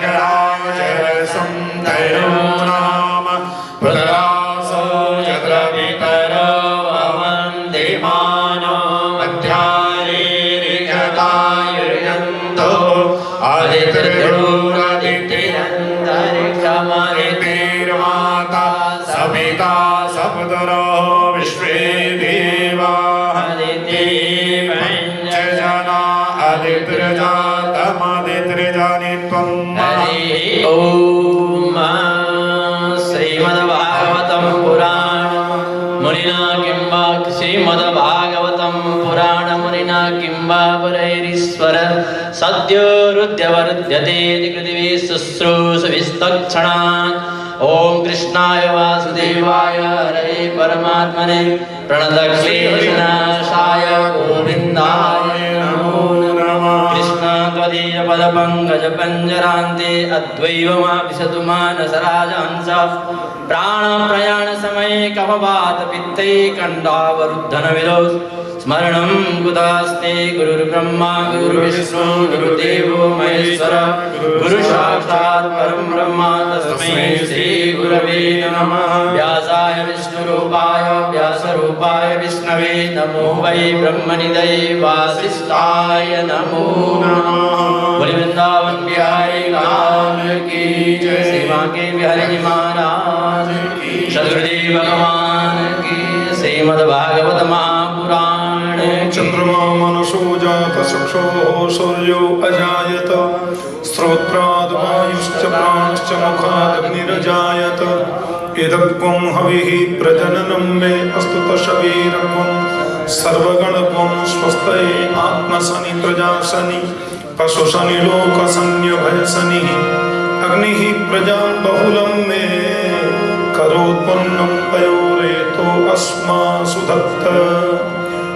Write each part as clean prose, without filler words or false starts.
कराजरसं तयो नाम पुत्रासो यद्रवितरो ववन्ति मानो मध्यारेरिगतायुर्यन्तो आदित्यर्षमरितिर्माता सविता सपुतरो विश्वे देवाः पञ्चजना आदित्यजातमादित्यजानि त्वं ओम श्रीमद्भागवतं पुराणं मुनिना किं वा श्रीमद्भागवतं पुराणं मुनिना किं वा परैरीश्वर सद्योरुद्यवरुध्यते पृथिवी शुश्रूषविस्तक्षणात् ओम कृष्णाय वासुदेवाय हरे परमात्मने प्रणतक्लेशनाशाय गोविन्दाय नमो नमः। कृष्ण त्वदीय पदपङ्कज पञ्जरान्ते अद्वैवमाविशतु मानसराजहंस प्राणप्रयाण समये कफवात पित्तै कण्ठावरुद्धनविदो स्मरणं कुतस्ते गुरुर्ब्रह्मा गुरुर्विष्णु गुरुदेवो महेश्वर गुरुसाक्षात् परं ब्रह्म तस्मै श्री गुरवे नमः। व्यासाय विष्णुरूपाय व्यासरूपाय विष्णवे नमो वै ब्रह्मनिधये वासिष्ठाय नमो नमः। बोले वृंदावन बिहारी लाल की जय। श्री बांके बिहारी जी महाराज की। सद्गुरुदेव भगवान की। श्रीमद्भागवत महापुराण। चंद्रमा मनसो जात चक्षुः सूर्यो अजायत श्रोत्राद् वायुश्च प्राणश्च मुखादग्निरजायत इदक्वं हविः प्रजननं मे अस्तु तशवीरक्वं सर्वगणक्वं स्वस्तये आत्मसनि प्रजासनि पशुसनि लोकसन्यभयसनिः अग्निः प्रजां बहुलं मे करोत्पन्नं पयोरेतो अस्मासु दत्त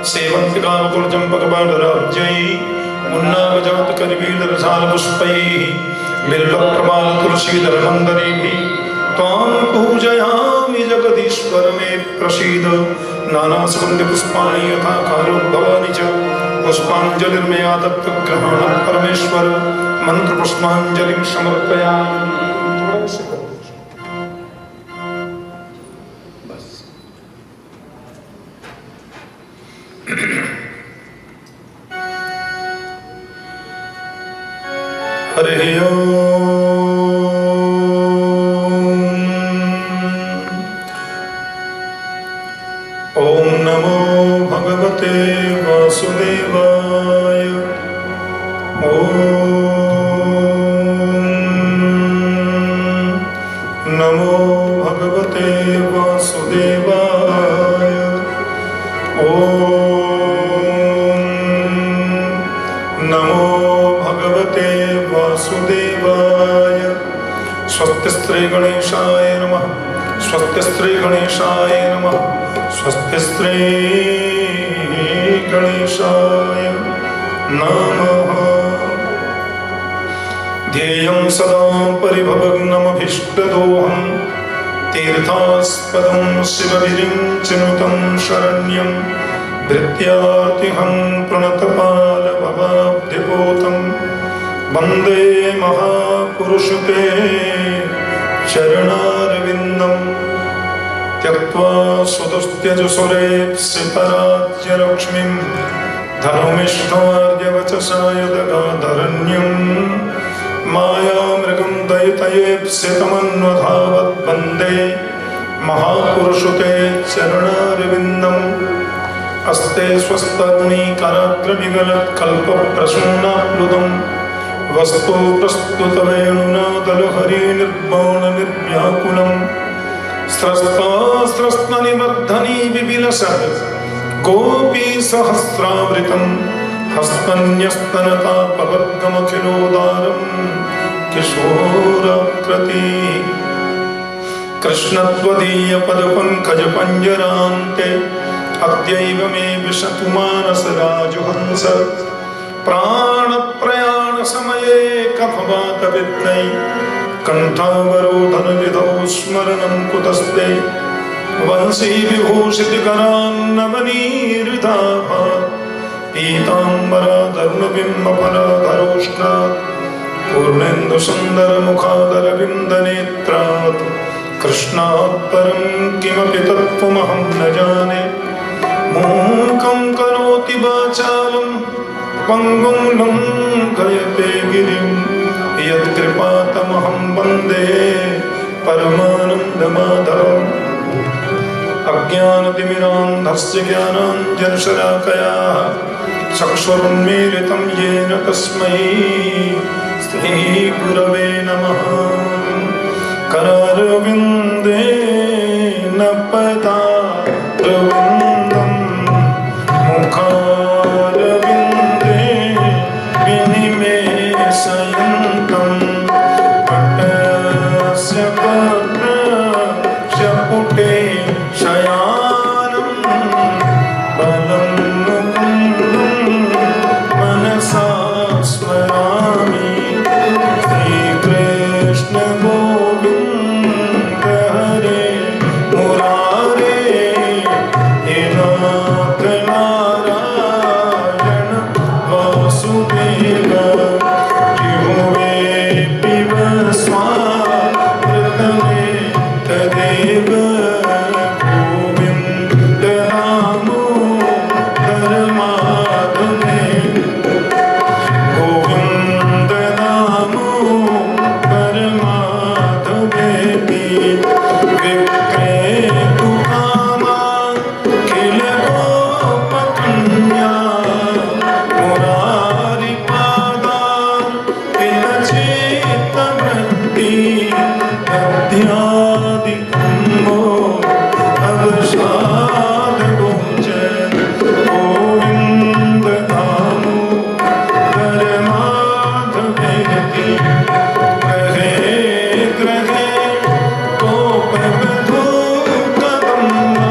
सेवन्तिकाकुल चम्पकबाणराज्यै उन्नागजात करवीररसाल पुष्पैः बिल्वप्रमाल तुलसीदलमन्दरीभिः त्वां पूजयामि जगदीश्वर मे प्रसीद। नानासुगन्धिपुष्पाणि यथा कालोद्भवानि च पुष्पाञ्जलिर्मया दत्तग्रहणं परमेश्वर मन्त्रपुष्पाञ्जलिं समर्पयामि। हरि ओम नमो भगवते वासुदेवाय। ओम नमो भगवते वासुदेवाय। ओम नमो भगवते वासुदेवाय। स्वस्ति श्री गणेशाय नमः। स्वस्ति श्री गणेशाय नमः। स्वस्ति श्री गणेशाय नमः। ध्येयं सदा परिभवग्नमभीष्टदोहं तीर्थास्पदं शिवगिरिं चिनुतं शरण्यं धृत्यार्तिहं प्रणतपालभवाब्धिपोतं वन्दे महापुरुषते चरणारविन्दं त्यक्त्वा सुदुस्त्यजुसुरेप्सितराज्यलक्ष्मीं धर्मिष्ठार्यवचसा यदगाधरण्यं मायामृगं दयितयेप्सितमन्वधावत् वन्दे महापुरुषते चरणारविन्दम्। अस्ते स्वस्तरुणीकराग्रविगलत्कल्पप्रसूनाप्लुतं वस्तु प्रस्तुतवेणुनादलहरी निर्वाणनिर्व्याकुलं स्रस्तास्रस्ननिवर्धनी विविलसत् गोपी सहस्रावृतं हस्तन्यस्तनतापवर्गमखिलोदारं किशोराकृति कृष्णत्वदीयपदपङ्कजपञ्जरान्ते अद्यैव मे विशतु मानसराजुहंस प्राणप्रयाणसमये कफवातविद्मै कण्ठावरोधनविधौ स्मरणं कुतस्ते वंशी विभूषितकरान्नवनीहृदाभात् पीताम्बराधर्मबिम्बफलधरोष्णात् पूर्णेन्दु सुन्दर मुखादरविन्दनेत्रात् कृष्णात् परं किमपि तत्त्वमहं न जाने मूकं करोति वाचालं पङ्गुं लङ्घयते गिरिं यत्कृपातमहं वन्दे परमानन्दमाधवम् अज्ञानतिमिरान्धस्य ज्ञानाञ्जनशलाकया चक्षुरुन्मीलितं येन तस्मै श्रीगुरवे नमः करारविन्देन पदारविन्दं मुखारविन्दे विनिमेषयन्तं पटस्य पत्रस्य पुटे शयानं बलं मुकुन्दं मनसा स्मरामि श्रीकृष्ण गोविन्द हरे मुरारे हे नाथ नारायण वासुदेव जिह्वे पिब स्वामृतमे तदेव गोविन्द नामो धर्माधमे गोविन्द नामो परमाधवेति विक्रेतु कामा किल गोपकन्या मुरारिपादान् विरचितवृत्ति अध्यादिकं वो अवसादगोचर गोविन्द नामो परमाधवेति ग्रहे ग्रहे गोपवधूकदम्बा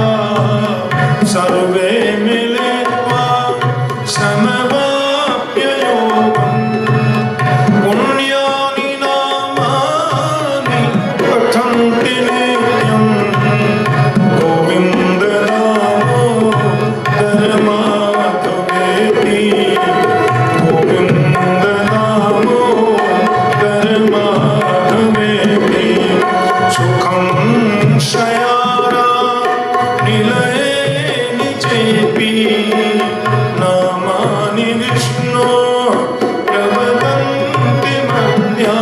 सर्वे मिलित्वा समवाप्य योगम् पुण्यानि नामानि पठन्ति नित्यम् गोविन्द नामो धर्माधवेति गोविन्द नामो धर्माधवेति सुखं शयारा निलये निचेपि नामानि विष्णो प्रवदन्ति मध्या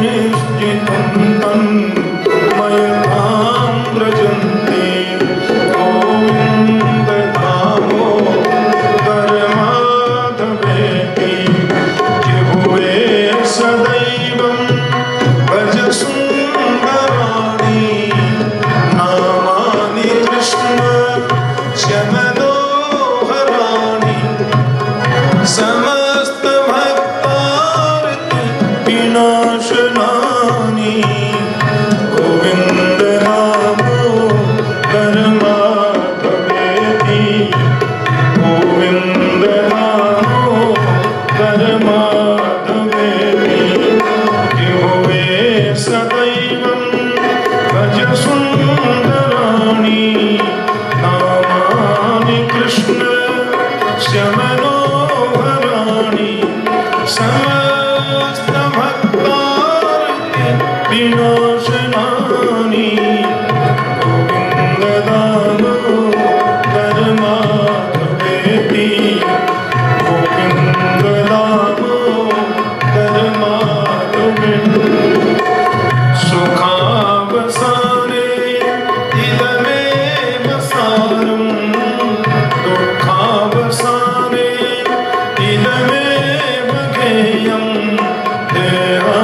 निश्चितं तन्मयतां व्रजन्ति गोविन्द नामो परमाधवेति जिह्वे सदैवं भज सुन्दराणि नामानि कृष्ण श्यमनोहराणि समस्तभक्तार्ति विनाशनानि गोविन्द नामो परमाधवेति गोविन्द नामो परमाधवेति जिह्वे सदैवं भज सुन्दराणि नामानि कृष्ण श्यमनोहराणि समस्तभक्तार्ति विनाशनानि गोविन्द नामो परमाधवेति गोविन्द नामो परमाधवेति सुखावसाने इदमेव सारं दुःखावसाने इदमेव ज्ञेयं देहावसाने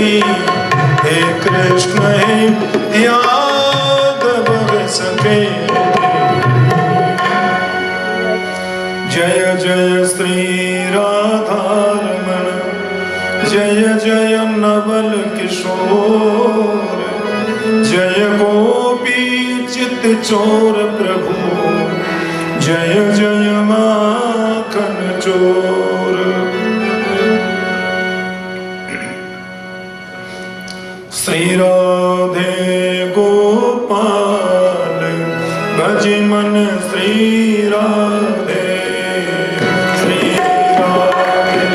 सखी हे कृष्ण हे यादव सखे जय जय श्री राधारमण जय जय नवल किशोर जय गोपी चित चोर प्रभु जय जय माखन चोर श्री राधे गोपाल भज मन श्री राधे श्री राधे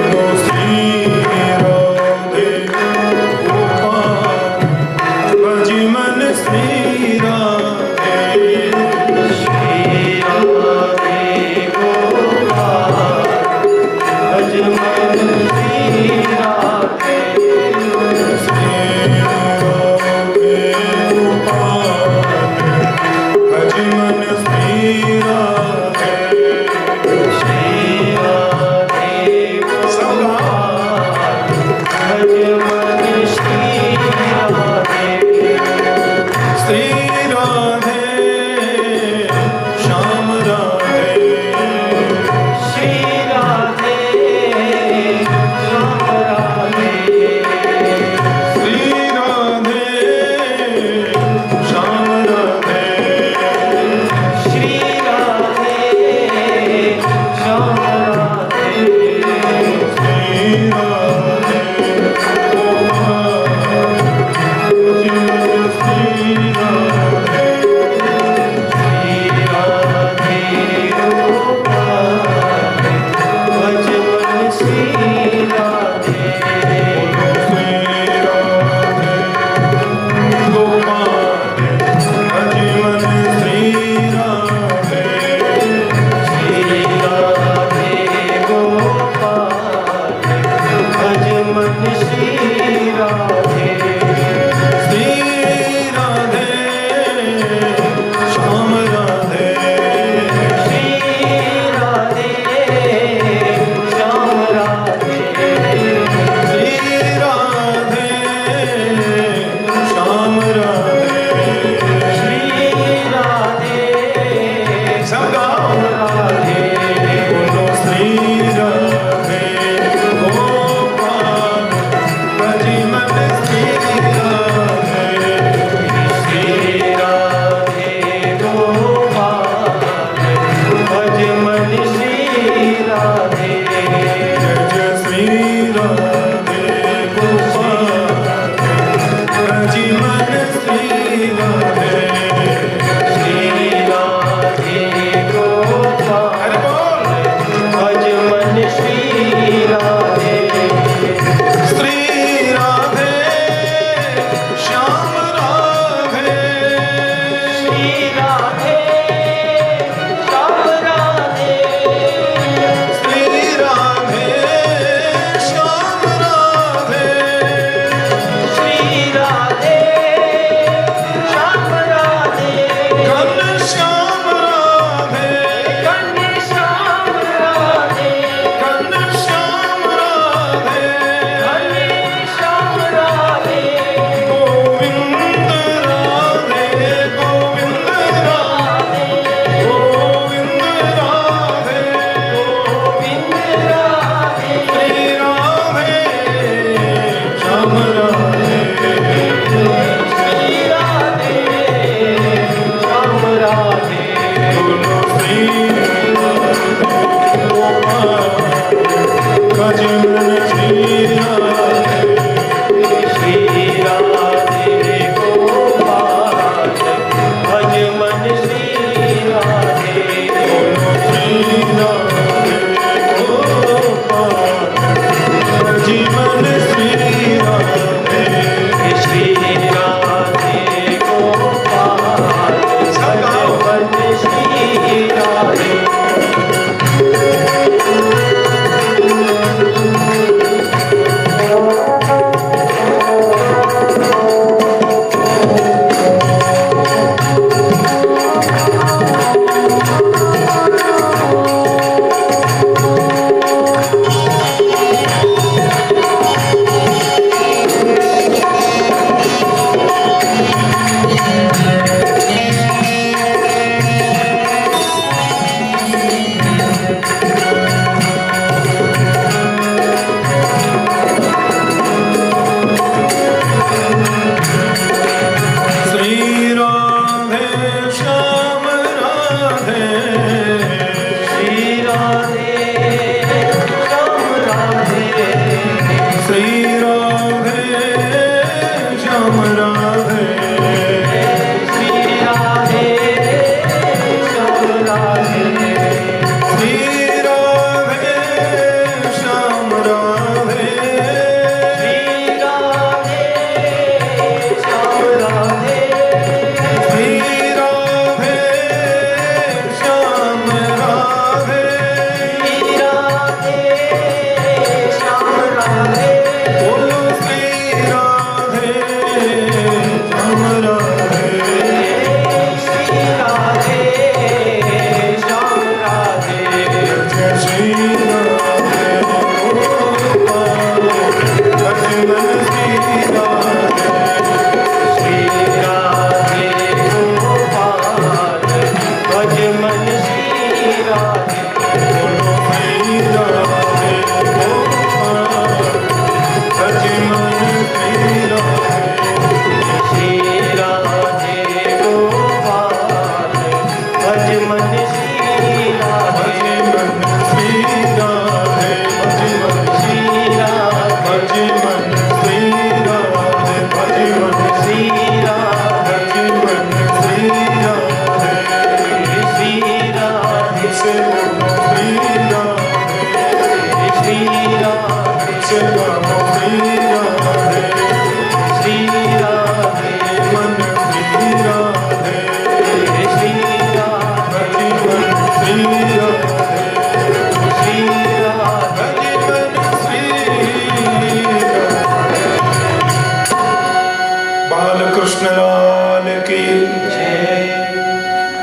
बोलो श्री राधे गोपाल भज मन श्री राधे श्री राधे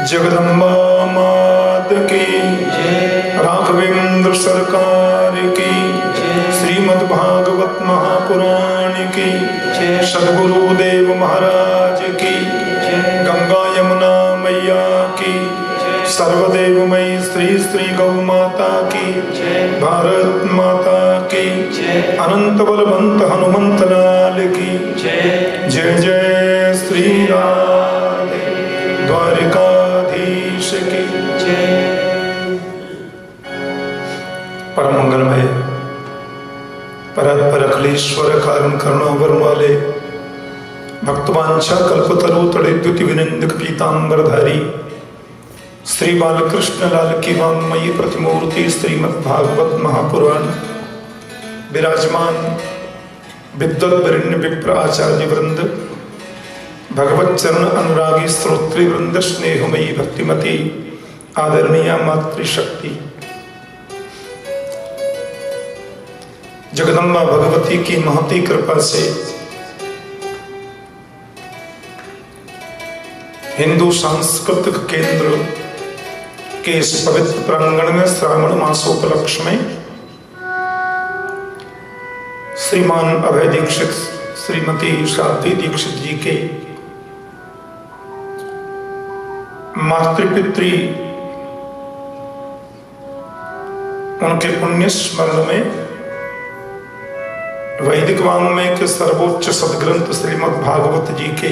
जगदम्बा मात की, राघवेंद्र सरकार की, श्रीमद् भागवत महापुराण की, सद्गुरुदेव महाराज की, गंगा यमुना मैया की, सर्वदेवमयी श्री श्री गौ माता की, भारत माता की, अनंत बलवंत हनुमंत लाल की, जय जय श्री राम द्वारिकाधीश की जय। परम मंगलमय परत अखिलेश्वर कारण करुणावर वाले भक्तवांछा कल्पतरु तड़े द्युति विनंदक पीतांबरधारी श्री बालकृष्ण लाल की वांगमयी प्रतिमूर्ति श्रीमद् भागवत महापुराण विराजमान विद्वत वरिण्य विप्र आचार्य वृंद, भगवत चरण अनुरागी श्रोत्री वृंद, स्नेहमयी भक्तिमती आदरणीय मातृशक्ति, जगदम्बा भगवती की महती कृपा से हिंदू सांस्कृतिक केंद्र के इस पवित्र प्रांगण में श्रावण मासोपलक्ष्य में श्रीमान अभय दीक्षित, श्रीमती शांति दीक्षित जी के मातृपितृ उनके पुण्य स्मरण में वैदिक वाङ्मय के सर्वोच्च सदग्रंथ श्रीमद् भागवत जी के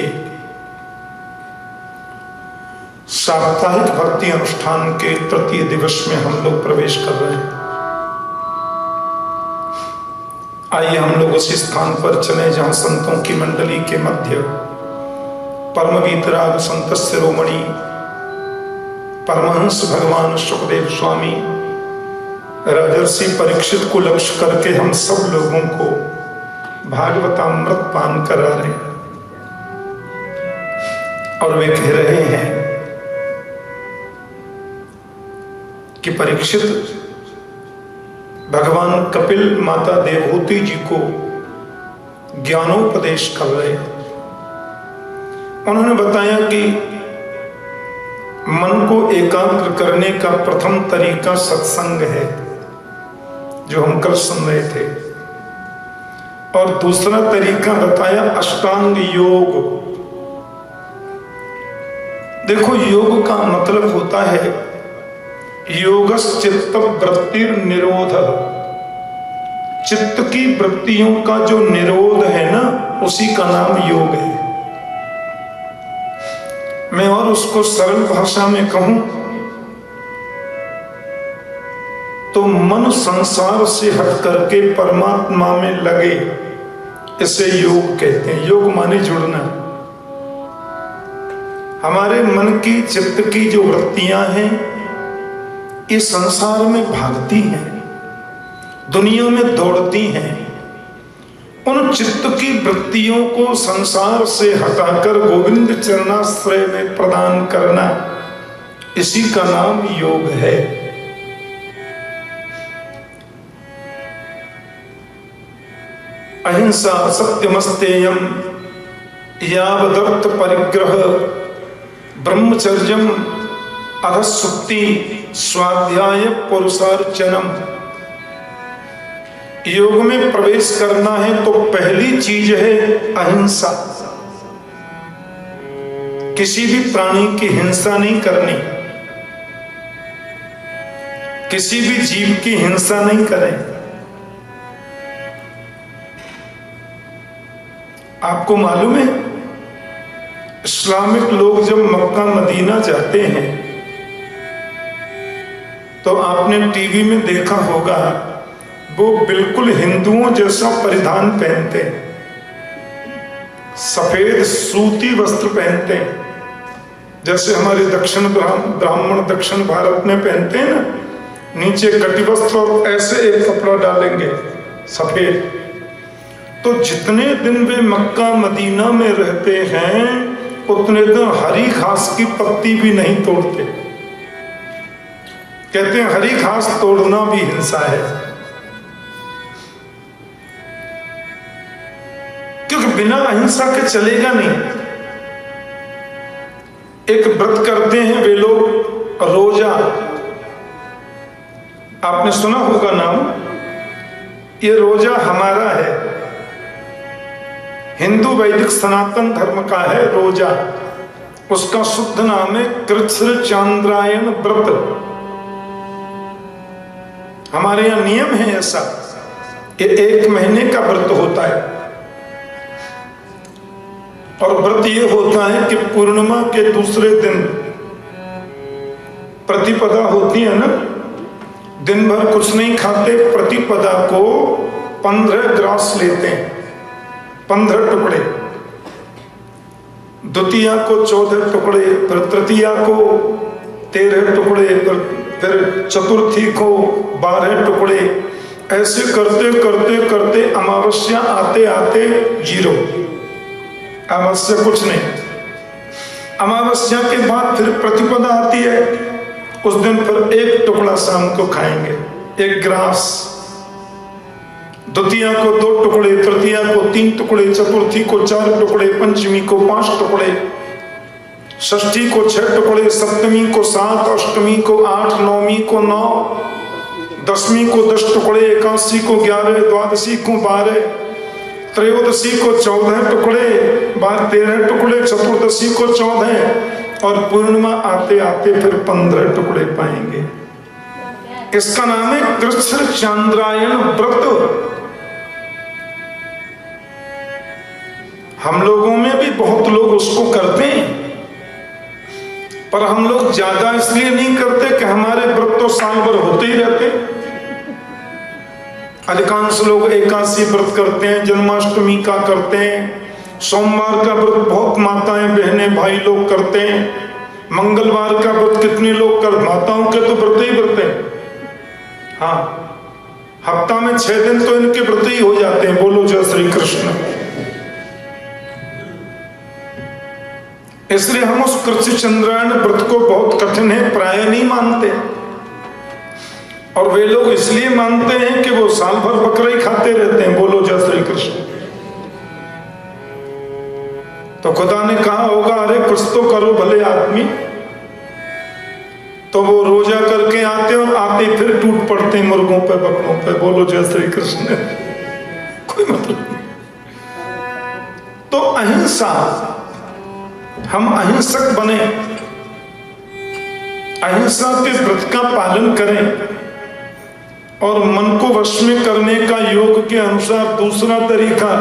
साप्ताहिक भक्ति अनुष्ठान के तृतीय दिवस में हम लोग प्रवेश कर रहे हैं। आइए हम लोग उस स्थान पर चले जहां संतों की मंडली के मध्य परम वीतराग संत शिरोमणि परमहंस भगवान सुखदेव स्वामी राजर्षि परीक्षित को लक्ष्य करके हम सब लोगों को भागवतामृत पान करा रहे हैं। और वे कह रहे हैं कि परीक्षित भगवान कपिल माता देवहूति जी को ज्ञानोपदेश कर रहे हैं। उन्होंने बताया कि मन को एकाग्र करने का प्रथम तरीका सत्संग है, जो हम कल सुन रहे थे, और दूसरा तरीका बताया अष्टांग योग। देखो, योग का मतलब होता है योगश्चित्त वृत्तिर निरोध, चित्त की वृत्तियों का जो निरोध है ना, उसी का नाम योग है। मैं और उसको सरल भाषा में कहूं तो मन संसार से हट करके परमात्मा में लगे, इसे योग कहते हैं। योग माने जुड़ना। हमारे मन की चित्त की जो वृत्तियां हैं ये संसार में भागती हैं, दुनिया में दौड़ती हैं। उन चित्त की वृत्तियों को संसार से हटाकर गोविंद चरणाश्रय में प्रदान करना, इसी का नाम योग है। अहिंसा सत्यमस्तेयम यावदर्थ परिग्रह ब्रह्मचर्यम अधसुक्ति स्वाध्याय पुरुषार्चनम। योग में प्रवेश करना है तो पहली चीज है अहिंसा। किसी भी प्राणी की हिंसा नहीं करनी, किसी भी जीव की हिंसा नहीं करें। आपको मालूम है इस्लामिक लोग जब मक्का मदीना जाते हैं तो आपने टीवी में देखा होगा, वो बिल्कुल हिंदुओं जैसा परिधान पहनते हैं, सफेद सूती वस्त्र पहनते हैं, जैसे हमारे दक्षिण ब्राह्मण दक्षिण भारत में पहनते हैं ना, नीचे कटिवस्त्र और ऐसे एक कपड़ा डालेंगे सफेद। तो जितने दिन वे मक्का मदीना में रहते हैं उतने दिन हरी घास की पत्ती भी नहीं तोड़ते। कहते हैं हरी घास तोड़ना भी हिंसा है, क्योंकि बिना अहिंसा के चलेगा नहीं। एक व्रत करते हैं वे लोग, रोजा, आपने सुना होगा नाम। ये रोजा हमारा है, हिंदू वैदिक सनातन धर्म का है रोजा। उसका शुद्ध नाम है कृच्छ्र चांद्रायण व्रत। हमारे यहां नियम है ऐसा, ये 1 महीने का व्रत होता है। और व्रत ये होता है कि पूर्णिमा के दूसरे दिन प्रतिपदा होती है ना, दिन भर कुछ नहीं खाते, प्रतिपदा को 15 ग्रास लेते हैं, 15 टुकड़े, द्वितीया को 14 टुकड़े, फिर तृतीया को 13 टुकड़े, फिर चतुर्थी को 12 टुकड़े। ऐसे करते करते करते अमावस्या आते आते 0, अमावस्या कुछ नहीं। अमावस्या के बाद फिर प्रतिपदा आती है, उस दिन फिर 1 टुकड़ा शाम को खाएंगे, 1 ग्रास। द्वितीया को 2 टुकड़े, तृतीया को 3 टुकड़े, चतुर्थी को 4 टुकड़े, पंचमी को 5 टुकड़े, षष्ठी को 6 टुकड़े, सप्तमी को 7, अष्टमी को 8, नवमी को 9, दशमी को 10 टुकड़े, एकादशी को 11, द्वादशी को 12, त्रयोदशी को 14 टुकड़े, 13 टुकड़े, चतुर्दशी को 14 और पूर्णिमा आते आते फिर 15 टुकड़े पाएंगे। इसका नाम है कृच्छ्र चांद्रायण व्रत। हम लोगों में भी बहुत लोग उसको करते हैं, पर हम लोग ज्यादा इसलिए नहीं करते कि हमारे व्रत तो साल भर होते ही रहते। अधिकांश लोग एकादशी व्रत करते हैं, जन्माष्टमी का करते हैं, सोमवार का व्रत बहुत माताएं बहनें भाई लोग करते हैं, मंगलवार का व्रत कितने लोग कर, माताओं के तो व्रत ही व्रत है। हाँ, हफ्ता में 6 दिन तो इनके व्रत ही हो जाते हैं। बोलो जय श्री कृष्ण। इसलिए हम उस कृच्छ्र चंद्रायण व्रत को बहुत कठिन है प्राय नहीं मानते, और वे लोग इसलिए मानते हैं कि वो साल भर बकरा ही खाते रहते हैं। बोलो जय श्री कृष्ण। तो खुदा ने कहा होगा अरे कुछ तो करो भले आदमी, तो वो रोजा करके आते और आते फिर टूट पड़ते मुर्गों पे बकरों पे। बोलो जय श्री कृष्ण। कोई मतलब नहीं। तो अहिंसा, हम अहिंसक बने, अहिंसा के व्रत का पालन करें और मन को वश में करने का योग के अनुसार दूसरा तरीका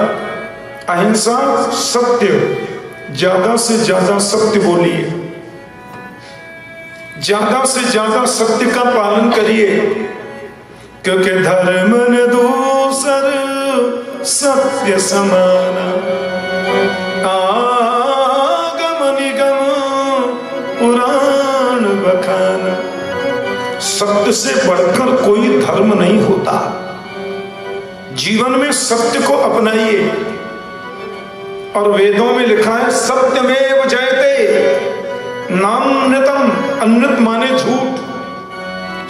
अहिंसा, सत्य, ज्यादा से ज्यादा सत्य बोलिए, ज्यादा से ज्यादा सत्य का पालन करिए। क्योंकि धर्म न दूसर सत्य समान, आगम निगम पुराण बखान। सत्य से बढ़कर कोई धर्म नहीं होता। जीवन में सत्य को अपनाइए। और वेदों में लिखा है सत्यमेव जयते नान्यतम, अन्यत माने झूठ।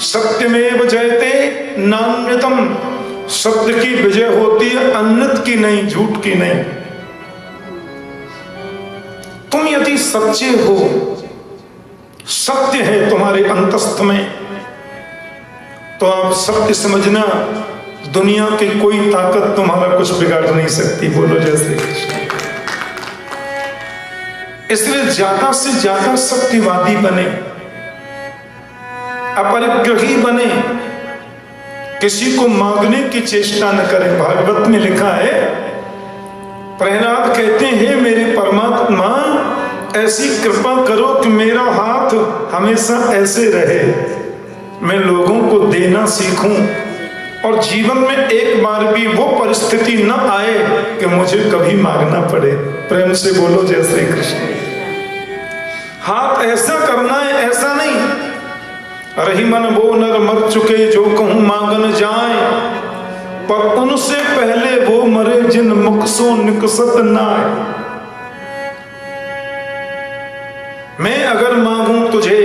सत्यमेव जयते नान्यतम, सत्य की विजय होती है, अन्यत की नहीं, झूठ की नहीं। तुम यदि सच्चे हो, सत्य है तुम्हारे अंतस्थ में, तो आप सत्य समझना, दुनिया की कोई ताकत तुम्हारा कुछ बिगाड़ नहीं सकती। बोलो जय श्री कृष्ण। इसलिए ज्यादा से ज्यादा सत्यवादी बने, अपरिग्रही बने, किसी को मांगने की चेष्टा न करें। भागवत में लिखा है, प्रहलाद कहते हैं मेरे परमात्मा ऐसी कृपा करो कि मेरा हाथ हमेशा ऐसे रहे, मैं लोगों को देना सीखूं और जीवन में एक बार भी वो परिस्थिति न आए कि मुझे कभी मांगना पड़े। प्रेम से बोलो जय श्री कृष्ण। हाथ ऐसा करना है, ऐसा नहीं रही मन वो नर मर चुके जो कहूं मांगन जाए, पर उनसे पहले वो मरे जिन मुख सो निकसत नाय। मैं अगर मांगूं तुझे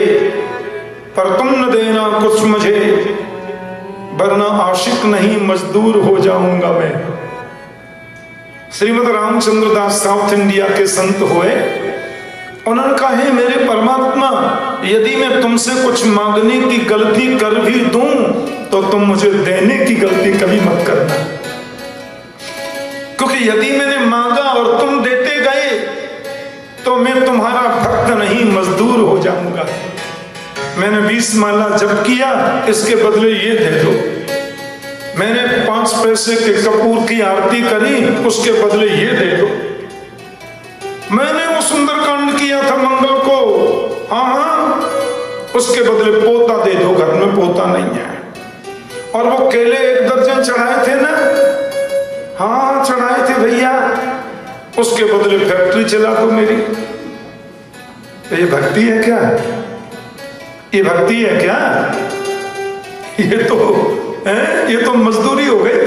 पर तुम न देना कुछ मुझे, वरना आशिक नहीं मजदूर हो जाऊंगा मैं। श्रीमद रामचंद्र दास साउथ इंडिया के संत हुए, उन्होंने कहा है मेरे परमात्मा यदि मैं तुमसे कुछ मांगने की गलती कर भी दूं तो तुम मुझे देने की गलती कभी मत करना, क्योंकि यदि मैंने मांगा और तुम देते गए तो मैं तुम्हारा भक्त नहीं मजदूर हो जाऊंगा। मैंने 20 माला जप किया, इसके बदले ये दे दो। मैंने 5 पैसे के कपूर की आरती करी, उसके बदले ये दे दो। मैंने वो सुंदरकांड किया था मंगल को, हाँ, उसके बदले पोता दे दो। घर में पोता नहीं है। और वो केले 1 दर्जन चढ़ाए थे ना, हाँ चढ़ाए थे भैया, उसके बदले फैक्ट्री चला दो मेरी। ये भक्ति है क्या? ये भक्ति है क्या? ये तो मजदूरी हो गई।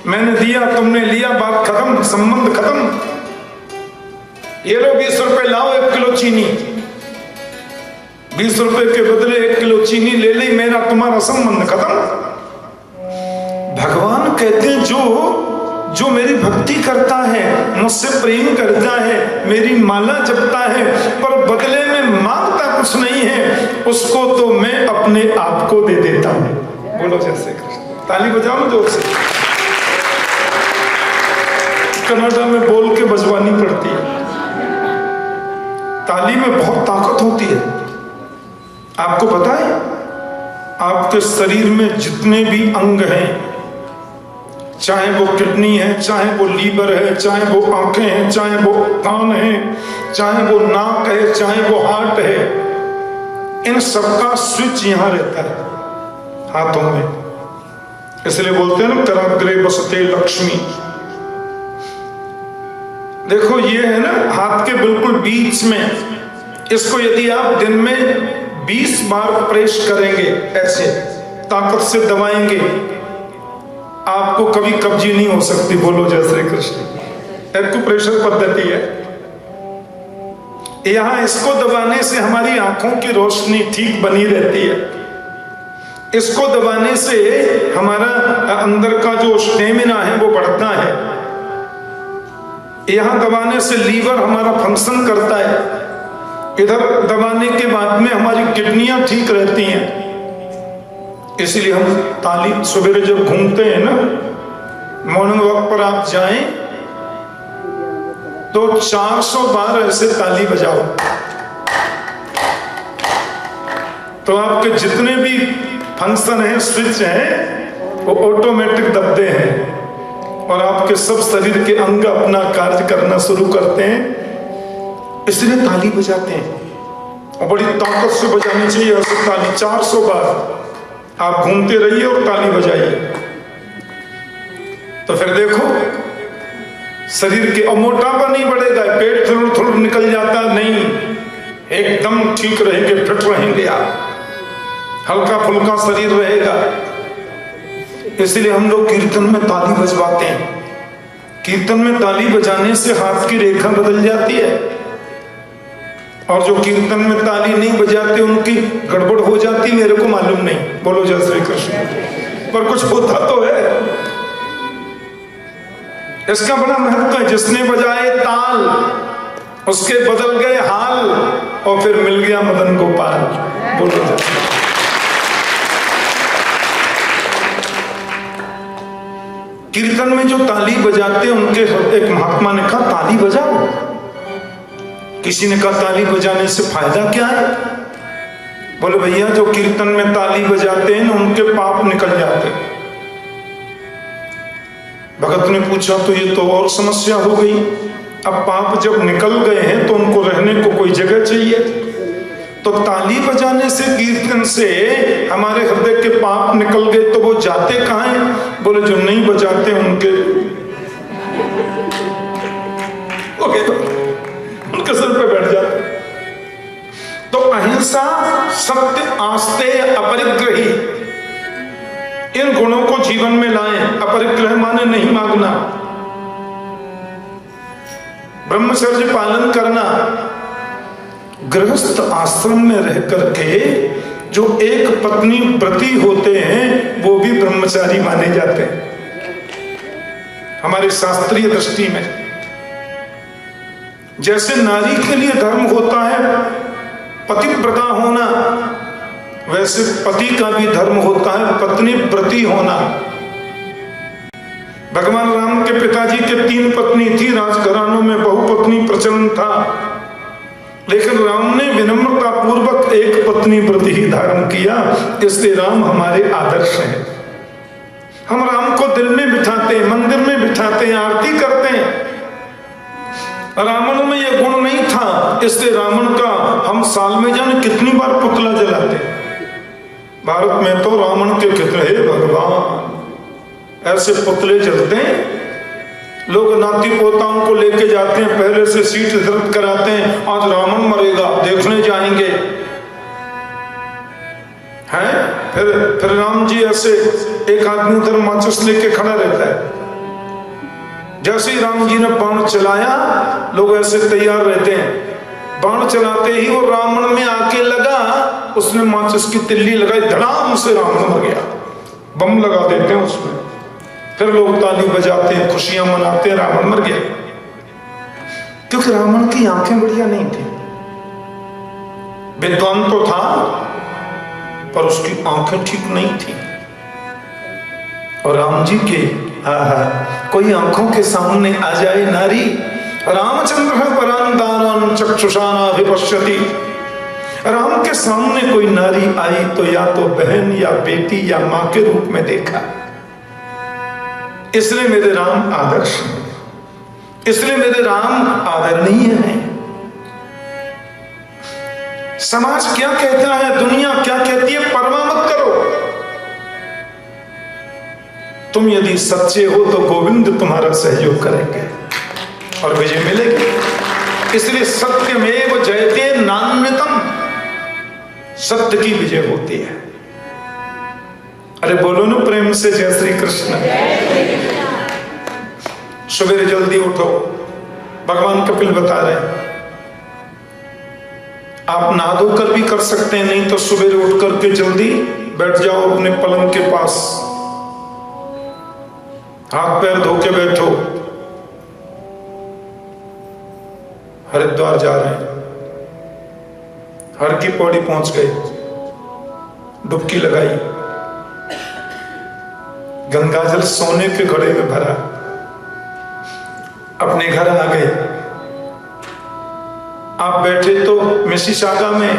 मैंने दिया, तुमने लिया, बात खत्म, संबंध खत्म। ये लो 20 रुपए लाओ 1 किलो चीनी, 20 रुपए के बदले 1 किलो चीनी ले ली, मेरा तुम्हारा संबंध खत्म। भगवान कहते हैं जो मेरी भक्ति करता है, मुझसे प्रेम करता है, मेरी माला जपता है, पर बदले में मांगता कुछ नहीं है, उसको तो मैं अपने आप को दे देता हूं। बोलो जय श्री कृष्ण। ताली बजाओ ना जोर से। कनाडा में बोल के बजवानी पड़ती है। ताली में बहुत ताकत होती है। आपको पता है, आपके शरीर में जितने भी अंग हैं, चाहे वो किडनी है, चाहे वो लीवर है, चाहे वो आंखें हैं, चाहे वो कान है, चाहे वो नाक है, चाहे वो हार्ट है, इन सबका स्विच यहां रहता है हाथों में। इसलिए बोलते हैं ना कराग्रे बसते लक्ष्मी। देखो ये है ना हाथ के बिल्कुल बीच में, इसको यदि आप दिन में 20 बार प्रेस करेंगे, ऐसे ताकत से दबाएंगे, आपको कभी कब्जी नहीं हो सकती। बोलो जय श्री कृष्ण। एक्यूप्रेशर पद्धति है। यहां इसको दबाने से हमारी आंखों की रोशनी ठीक बनी रहती है। इसको दबाने से हमारा अंदर का जो स्टेमिना है वो बढ़ता है। यहां दबाने से लीवर हमारा फंक्शन करता है। इधर दबाने के बाद में हमारी किडनियां ठीक रहती हैं। इसलिए हम ताली सवेरे जब घूमते हैं ना, मॉर्निंग वॉक पर आप जाएं तो 400 बार ऐसे ताली बजाओ, तो आपके जितने भी फंक्शन है, स्विच हैं, वो ऑटोमेटिक दबते हैं और आपके सब शरीर के अंग अपना कार्य करना शुरू करते हैं। इसलिए ताली बजाते हैं और बड़ी ताकत से बजानी चाहिए ऐसे ताली 400 बार। आप घूमते रहिए और ताली बजाइए, तो फिर देखो शरीर के, और मोटापा नहीं बढ़ेगा, पेट थोड़ा थोड़ा निकल जाता नहीं, एकदम ठीक रहेंगे, फिट रहेंगे आप, हल्का फुल्का शरीर रहेगा। इसलिए हम लोग कीर्तन में ताली बजवाते हैं। कीर्तन में ताली बजाने से हाथ की रेखा बदल जाती है, और जो कीर्तन में ताली नहीं बजाते उनकी गड़बड़ हो जाती, मेरे को मालूम नहीं, बोलो जय श्री कृष्ण, पर कुछ होता तो है। इसका बड़ा महत्व है। जिसने बजाए ताल उसके बदल गए हाल, और फिर मिल गया मदन गोपाल, बोलो जय। कीर्तन में जो ताली बजाते हैं उनके, एक महात्मा ने कहा ताली बजाओ, किसी ने कहा ताली बजाने से फायदा क्या है? बोले भैया जो कीर्तन में ताली बजाते हैं ना उनके पाप निकल जाते हैं। भगत ने पूछा तो ये तो और समस्या हो गई, अब पाप जब निकल गए हैं तो उनको रहने को कोई जगह चाहिए, तो ताली बजाने से, कीर्तन से हमारे हृदय के पाप निकल गए, तो वो जाते कहाँ हैं? बोले जो नहीं बजाते उनके उनके सर पे बैठ जाते। तो अहिंसा, सत्य, आस्तेय, अपरिग्रही, इन गुणों को जीवन में लाएं। अपरिग्रह माने नहीं मांगना, ब्रह्मचर्य पालन करना। गृहस्थ आश्रम में रह करके जो एक पत्नी व्रती होते हैं वो भी ब्रह्मचारी माने जाते हैं हमारे शास्त्रीय दृष्टि में। जैसे नारी के लिए धर्म होता है पतिव्रता होना, वैसे पति का भी धर्म होता है पत्नी व्रती होना। भगवान राम के पिताजी के 3 पत्नी थी, राजघरानों में बहुपत्नी प्रचलन था, लेकिन राम ने विनम्रता पूर्वक एक पत्नी व्रत ही धारण किया। इसलिए राम हमारे आदर्श हैं। हम राम को दिल में बिठाते हैं, मंदिर में बिठाते हैं, आरती करते हैं। रावण में यह गुण नहीं था, इसलिए रावण का हम साल में जाने कितनी बार पुतला जलाते। भारत में तो रावण के कितने, हे भगवान, ऐसे पुतले जलते हैं। लोग नाती पोताओं को लेके जाते हैं, पहले से सीट रिजर्व कराते हैं, आज रावण मरेगा देखने जाएंगे, हैं? फिर राम जी ऐसे, एक आदमी उधर माचिस लेके खड़ा रहता है, जैसे ही राम जी ने बाण चलाया लोग ऐसे तैयार रहते हैं, बाण चलाते ही वो रावण में आके लगा, उसने माचिस की तिल्ली लगाई, धड़ाम से रावण मर गया। बम लगा देते हैं उसमें, फिर लोग ताली बजाते हैं, खुशियां मनाते हैं, रावण मर गया। क्योंकि रावण की आंखें बढ़िया नहीं थी, विद्वान तो था पर उसकी आंखें ठीक नहीं थी। और राम जी के कोई आंखों के सामने आ जाए नारी, रामचंद्र परांतारान चक्षुषाना विपश्यति, राम के सामने कोई नारी आई तो या तो बहन या बेटी या मां के रूप में देखा। इसलिए मेरे राम आदर्श हैं, इसलिए मेरे राम आदरणीय हैं। समाज क्या कहता है, दुनिया क्या कहती है, परवाह मत करो। तुम यदि सच्चे हो तो गोविंद तुम्हारा सहयोग करेंगे और विजय मिलेगी। इसलिए सत्यमेव जयते नान्यतम, सत्य की विजय होती है। अरे बोलो ना प्रेम से जय श्री कृष्ण। सवेरे जल्दी उठो, भगवान कपिल बता रहे हैं, आप नहा धोकर भी कर सकते हैं, नहीं तो सवेरे उठ करके जल्दी बैठ जाओ अपने पलंग के पास, हाथ पैर धो के बैठो। हरिद्वार जा रहे हैं, हर की पौड़ी पहुंच गए, डुबकी लगाई, गंगाजल सोने के घड़े में भरा, अपने घर आ गए। आप बैठे तो मिसिसागा में,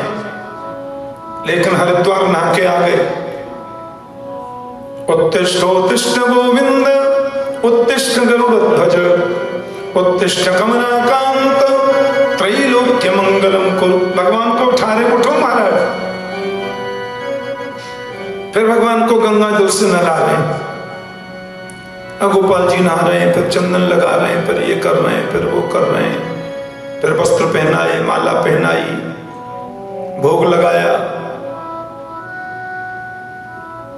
लेकिन हरिद्वार नहा के आ गए। उत्तिष्ठ उत्तिष्ठ गोविंद, उत्तिष्ठ गरुड़ध्वज, उत्तिष्ठ कमलाकांत, त्रैलोक्य मंगलम कुरु। भगवान को उठा रहे, उठो महाराज। फिर भगवान को गंगा जल से नहला रहे हैं, गोपाल जी नहा रहे हैं, फिर चंदन लगा रहे हैं, फिर ये कर रहे हैं, फिर वो कर रहे हैं, फिर वस्त्र पहनाए, माला पहनाई, भोग लगाया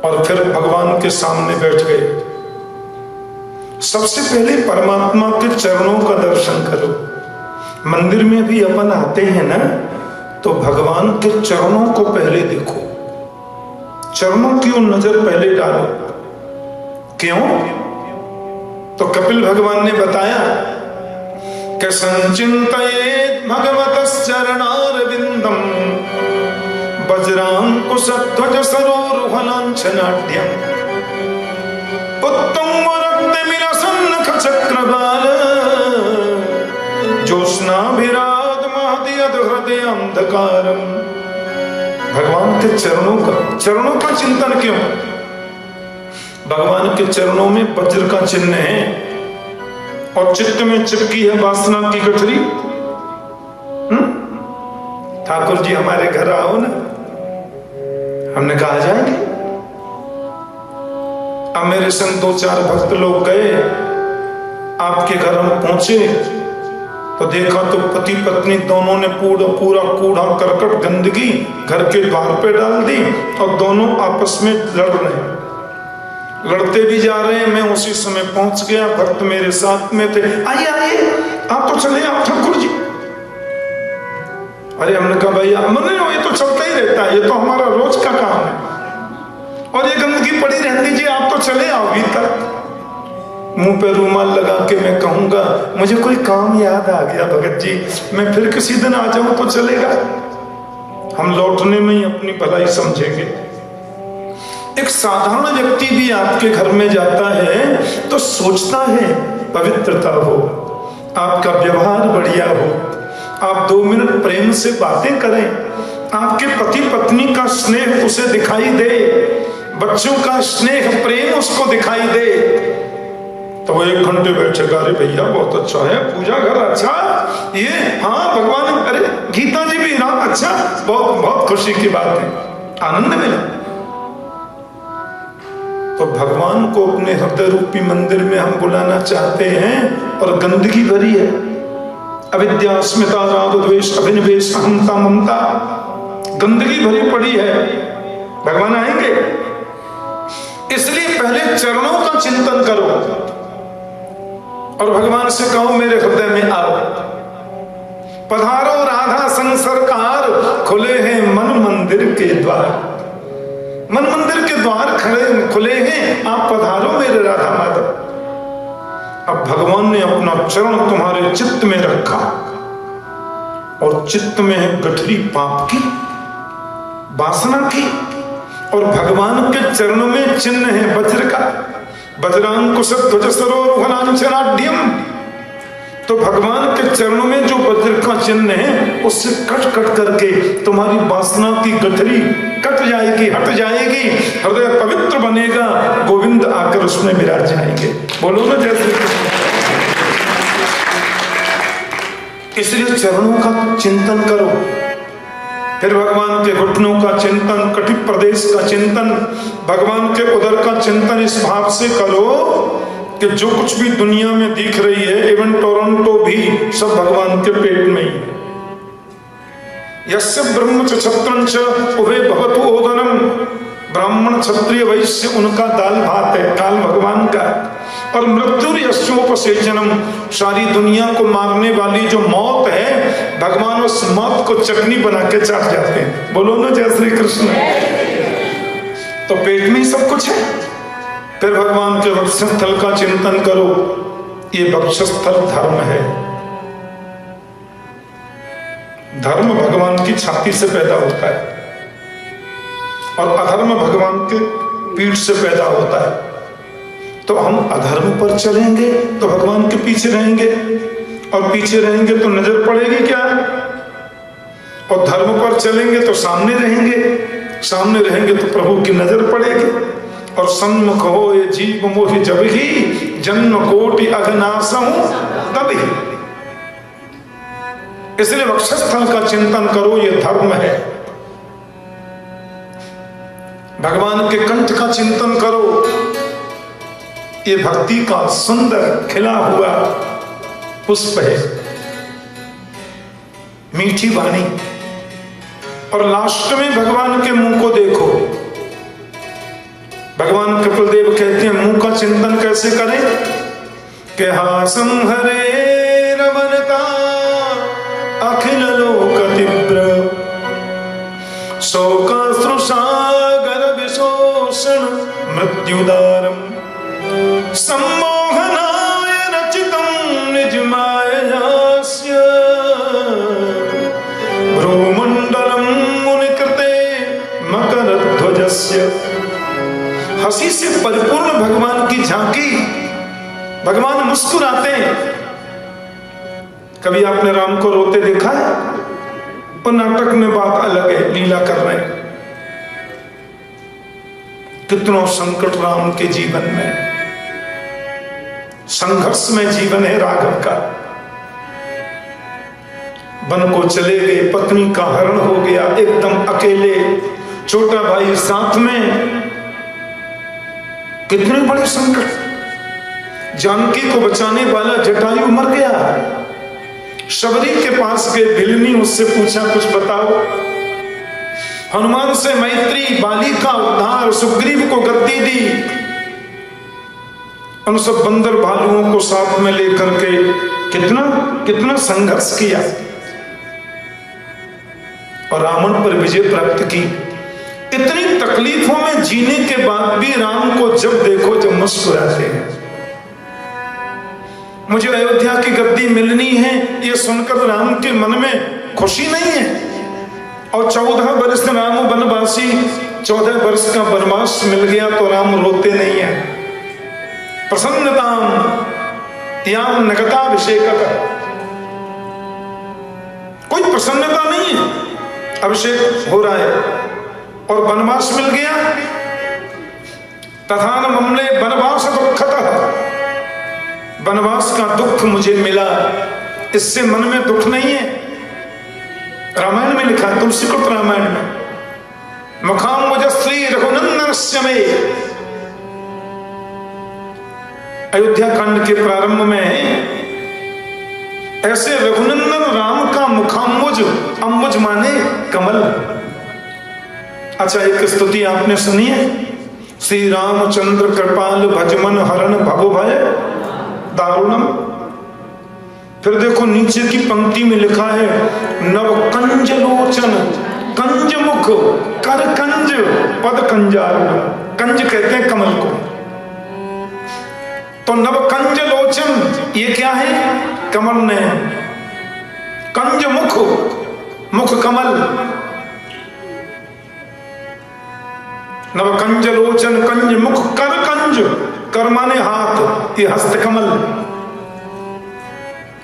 और फिर भगवान के सामने बैठ गए। सबसे पहले परमात्मा के चरणों का दर्शन करो। मंदिर में भी अपन आते हैं ना, तो भगवान के चरणों को पहले देखो, चरणों की ओर नजर पहले डालो। क्यों? तो कपिल भगवान ने बताया कि संचिंतयेत् भगवतश्चरणारविंदम वज्रांकुशध्वज सरोरुहलांछनाढ्यम् उत्तम रक्तमिलसन्नख चक्रबाल ज्योत्स्नाभिराद महदयद हृदय अंधकारम। भगवान के चरणों का चिंतन क्यों? भगवान के चरणों में वज्र का चिन्ह है और चित्त में चिपकी है वासना की गठरी। ठाकुर जी हमारे घर आओ ना, हमने कहा जाएंगे। अब मेरे संग 2-4 भक्त लोग गए, आपके घर हम पहुंचे तो देखा तो पति पत्नी दोनों ने पूरा कूड़ा करकट गंदगी घर के द्वार पे डाल दी और दोनों आपस में लड़ रहे हैं, लड़ते भी जा रहे हैं। मैं उसी समय पहुंच गया, भक्त मेरे साथ में थे, आइए आइए आप तो चले आओ ठाकुर जी। अरे हमने कहा भैया नहीं, ये तो चलता ही रहता है, ये तो हमारा रोज का काम है और ये गंदगी पड़ी रहती जी, आप तो चले आओ भीतर। मुंह पे रूमाल लगा के मैं कहूंगा मुझे कोई काम याद आ गया भगत जी, मैं फिर किसी दिन आ जाऊं तो चलेगा? हम लौटने में ही अपनी भलाई समझेंगे। एक साधारण व्यक्ति भी आपके घर में जाता है तो सोचता है पवित्रता हो, आपका व्यवहार बढ़िया हो, आप 2 मिनट प्रेम से बातें करें, आपके पति पत्नी का स्नेह उसे दिखाई दे, बच्चों का स्नेह प्रेम उसको दिखाई दे, तो वो 1 घंटे बैठेगा। अरे भैया बहुत अच्छा है, पूजा घर अच्छा, ये हाँ भगवान, अरे गीता जी भी ना अच्छा, बहुत बहुत खुशी की बात है, आनंद मिला। तो भगवान को अपने हृदय रूपी मंदिर में हम बुलाना चाहते हैं और गंदगी भरी है, अविद्या अस्मिता राग द्वेष अभिनिवेश अहंता ममता, गंदगी भरी पड़ी है। भगवान आएंगे, इसलिए पहले चरणों का चिंतन करो और भगवान से कहो मेरे हृदय में आओ, पधारो राधा संग सरकार, खुले हैं मन मंदिर के द्वार, मन मंदिर के द्वार खुले हैं, आप पधारो मेरे राधा माधव। अब भगवान ने अपना चरण तुम्हारे चित्त में रखा और चित्त में है गठरी पाप की, वासना की, और भगवान के चरणों में चिन्ह है वज्र का, वज्रांकुशध्वज सरोरुहलांछनाढ्यम्। तो भगवान के चरणों में जो वज्र का चिन्ह है उससे कट कट करके तुम्हारी वासना की गठरी कट जाएगी, हट जाएगी, हृदय पवित्र बनेगा, गोविंद आकर उसमें विराज जाएंगे। बोलो ना जय श्री कृष्ण। इसलिए चरणों का चिंतन करो, फिर भगवान के घुटनों का चिंतन, कटिप प्रदेश का चिंतन, भगवान के उदर का चिंतन इस भाव से करो कि जो कुछ भी दुनिया में दिख रही है, इवन टोरंटो भी सब भगवान के पेट में ही है। यस्य ब्रह्म च क्षत्रं च उभय भवतु ओदनम, ब्राह्मण क्षत्रिय वैश्य उनका दाल भात है, काल भगवान का। और मृत्यु यस्योपसेचनम, सारी दुनिया को मारने वाली जो मौत है, भगवान उस मौत को चटनी बना के चाट जाते हैं। बोलो ना जय श्री कृष्ण। तो पेट में ही सब कुछ है। फिर भगवान के वक्षस्थल का चिंतन करो, ये वक्षस्थल धर्म है। धर्म भगवान की छाती से पैदा होता है और अधर्म भगवान के पीठ से पैदा होता है। तो हम अधर्म पर चलेंगे तो भगवान के पीछे रहेंगे, और पीछे रहेंगे तो नजर पड़ेगी क्या, और धर्म पर चलेंगे तो सामने रहेंगे, सामने रहेंगे तो प्रभु की नजर पड़ेगी। और सन्मुख हो ये जीव मोहि जब ही, जन्म कोटि अघनासहु तब ही। इसलिए वक्षस्थल का चिंतन करो, ये धर्म है। भगवान के कंठ का चिंतन करो। ये भक्ति का सुंदर खिला हुआ पुष्प है, मीठी वाणी। और लास्ट में भगवान के मुंह को देखो। भगवान कपिलदेव कहते हैं मुंह का चिंतन कैसे करें कि हासम हरे रमनता अखिल लोक तीव्र शोकाश्रुसागर विशोषण मृत्युदारम सम्मोहनाय रचितं निज मायास्य भ्रूमंडलम मुनिकृते मकरध्वजस्य। हंसी से परिपूर्ण भगवान की झांकी। भगवान मुस्कुराते हैं। कभी आपने राम को रोते देखा है? और नाटक में बात अलग है, लीला कर रहे हैं। कितनों संकट राम के जीवन में, संघर्ष में जीवन है राघव का। वन को चले गए, पत्नी का हरण हो गया, एकदम अकेले, छोटा भाई साथ में। कितने बड़े संकट। जानकी को बचाने वाला जटायु मर गया। शबरी के पास गए, भिलनी उससे पूछा कुछ बताओ। हनुमान से मैत्री, बाली का उद्धार, सुग्रीव को गद्दी दी। उन सब बंदर भालुओं को साथ में लेकर के कितना कितना संघर्ष किया और रावण पर विजय प्राप्त की। इतनी तकलीफों में जीने के बाद भी राम को जब देखो जब मुस्कुराते हैं। मुझे अयोध्या की गद्दी मिलनी है, ये सुनकर राम के मन में खुशी नहीं है। और 14 वर्ष राम वनवासी, 14 वर्ष का वनवास मिल गया तो राम रोते नहीं है। प्रसन्नताम याम नगताभिषेकतः, कोई प्रसन्नता नहीं है। अभिषेक हो रहा है और वनवास मिल गया। तथान ममले वनवास दुखतः, वनवास का दुख मुझे मिला, इससे मन में दुख नहीं है। रामायण में लिखा है, तुलसीकृत रामायण में, मुखाम्बुजश्री रघुनंदनस्य मे। अयोध्या कांड के प्रारंभ में ऐसे रघुनंदन राम का मुखाम्बुज, अम्बुज माने कमल। अच्छा, एक स्तुति आपने सुनी है, श्री रामचंद्र कृपाल भजमन हरण भव भय दारुणम। फिर देखो नीचे की पंक्ति में लिखा है, नव कंज लोचन, कंज मुख, कर कंज, पद कंजारुण। कंज कहते हैं कमल को। तो नव कंज लोचन ये क्या है? कमल ने। कंज मुख, मुख कमल। नव कंज लोचन, कंज मुख, कर कंज, कर माने हाथ, ये हस्त कमल।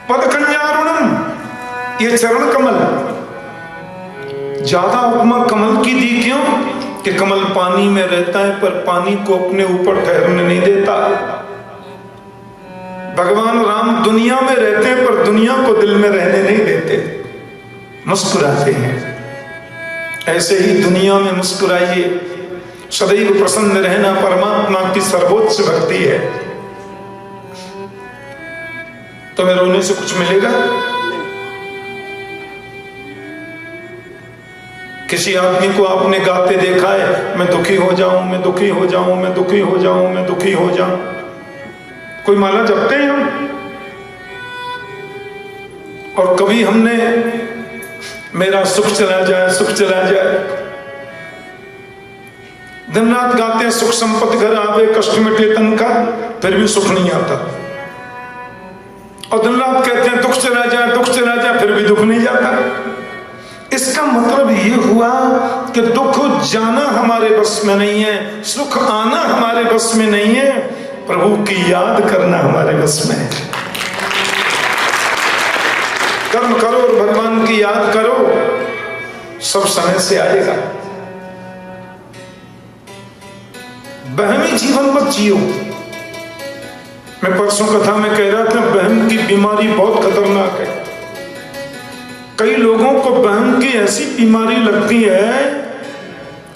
पद कंजारुणम, ये चरण कमल। ज्यादा उपमा कमल की दी क्यों? कि कमल पानी में रहता है पर पानी को अपने ऊपर ठहरने नहीं देता। भगवान राम दुनिया में रहते हैं पर दुनिया को दिल में रहने नहीं देते, मुस्कुराते हैं। ऐसे ही दुनिया में मुस्कुराइए, सदैव प्रसन्न रहना परमात्मा की सर्वोच्च भक्ति है। तुम्हें रोने से कुछ मिलेगा? किसी आदमी को आपने गाते देखा है, मैं दुखी हो जाऊं, मैं दुखी हो जाऊं, मैं दुखी हो जाऊं, मैं दुखी हो जाऊं? कोई माला जपते हैं हम? और कभी हमने मेरा सुख चला जाए, सुख चला जाए, दिन रात गाते हैं सुख संपत्ति घर आवे, कष्ट मिटे तन का, फिर भी सुख नहीं आता। और दिन रात कहते हैं दुख चला जाए, दुख चला जाए, फिर भी दुख नहीं जाता। इसका मतलब ये हुआ कि दुख जाना हमारे बस में नहीं है, सुख आना हमारे बस में नहीं है, प्रभु की याद करना हमारे बस में है। कर्म करो और भगवान की याद करो, सब समय से आएगा। बहमी जीवन मत जियो। मैं परसों कथा में कह रहा था, बहम की बीमारी बहुत खतरनाक है। कई लोगों को बहम की ऐसी बीमारी लगती है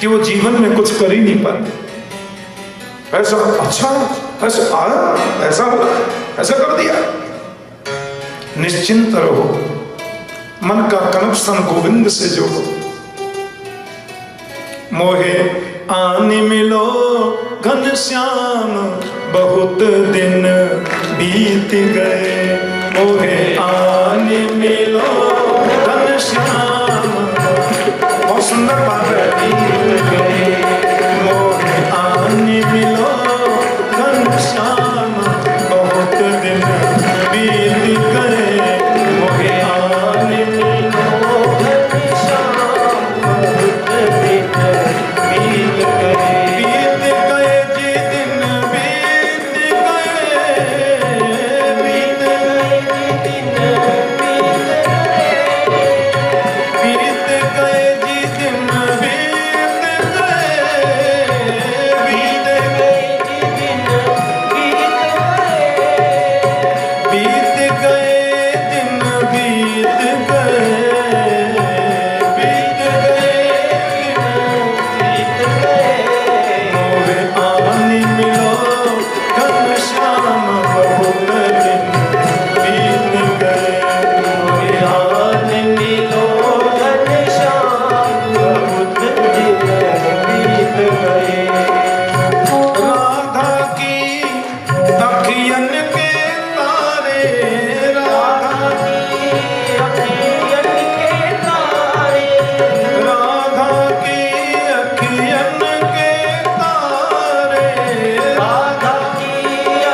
कि वो जीवन में कुछ कर ही नहीं पाते। ऐसा अच्छा, ऐसा आया, ऐसा हो, ऐसा कर दिया। निश्चिंत रहो, मन का कनेक्शन गोविंद से जोड़ो। मोहे आन मिलो घनश्याम, बहुत दिन बीत गए। मोहे आन मिलो घनश्याम, बहुत सुंदर बात है। बीत गए, मोहे आन मिलो घनश्याम, बहुत दिन बीत गए। मोहे आन मिलो घनश्याम, बहुत दिन बीत गए। बीत गए जी दिन, बीत गए, बीत गए जी दिन, बीत गए जी दिन, बीत गए, बीत गए जी दिन, बीत गए दिन, बीत गए, बीत गए, मोहे आन मिलो घनश्याम, बहुत दिन बीत गए। मोहे आन मिलो घनश्याम, बहुत दिन बीत गए। राधा की अखियन के तारे, राधा की अखियन के तारे, राधा की अखियन के तारे, राधा की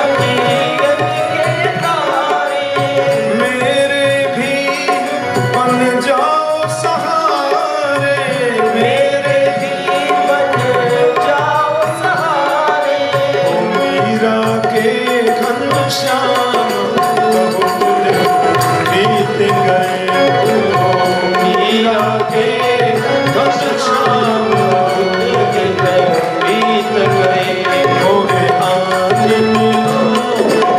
अखियन के तारे, मेरे भी बन जाओ सहारे, मेरे भी बन जाओ सहारे। ओ मीरा के घनश्याम, बहुत दिन बीत गए। ओ मीरा के घनश्याम, बहुत दिन बीत गए। मोहे आन मिलो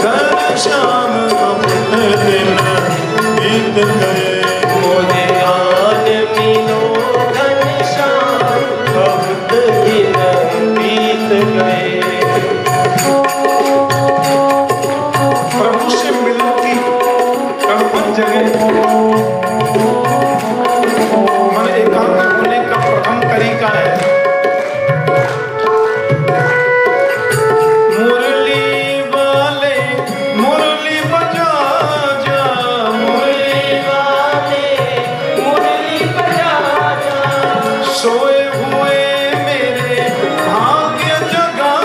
घनश्याम, बहुत दिन बीत गए। मोहे आन मिलो घनश्याम, बहुत दिन बीत गए। प्रभु से मिलती कल्पन जगह मन एकाग्र होने का प्रथम तरीका है मुरली वाले मुरली बजा जा, मुरली वाले मुरली बजा जा, सोए हुए मेरे भाग्य जगा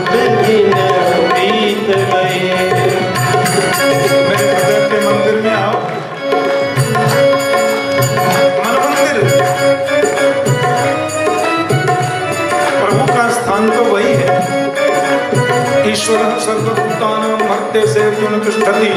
दिन बीत गए। मेरे हृदय के मंदिर में आओ। मन मंदिर प्रभु का स्थान तो वही है। ईश्वर सर्वभूतानां मध्य से अर्जुन तिष्ठति।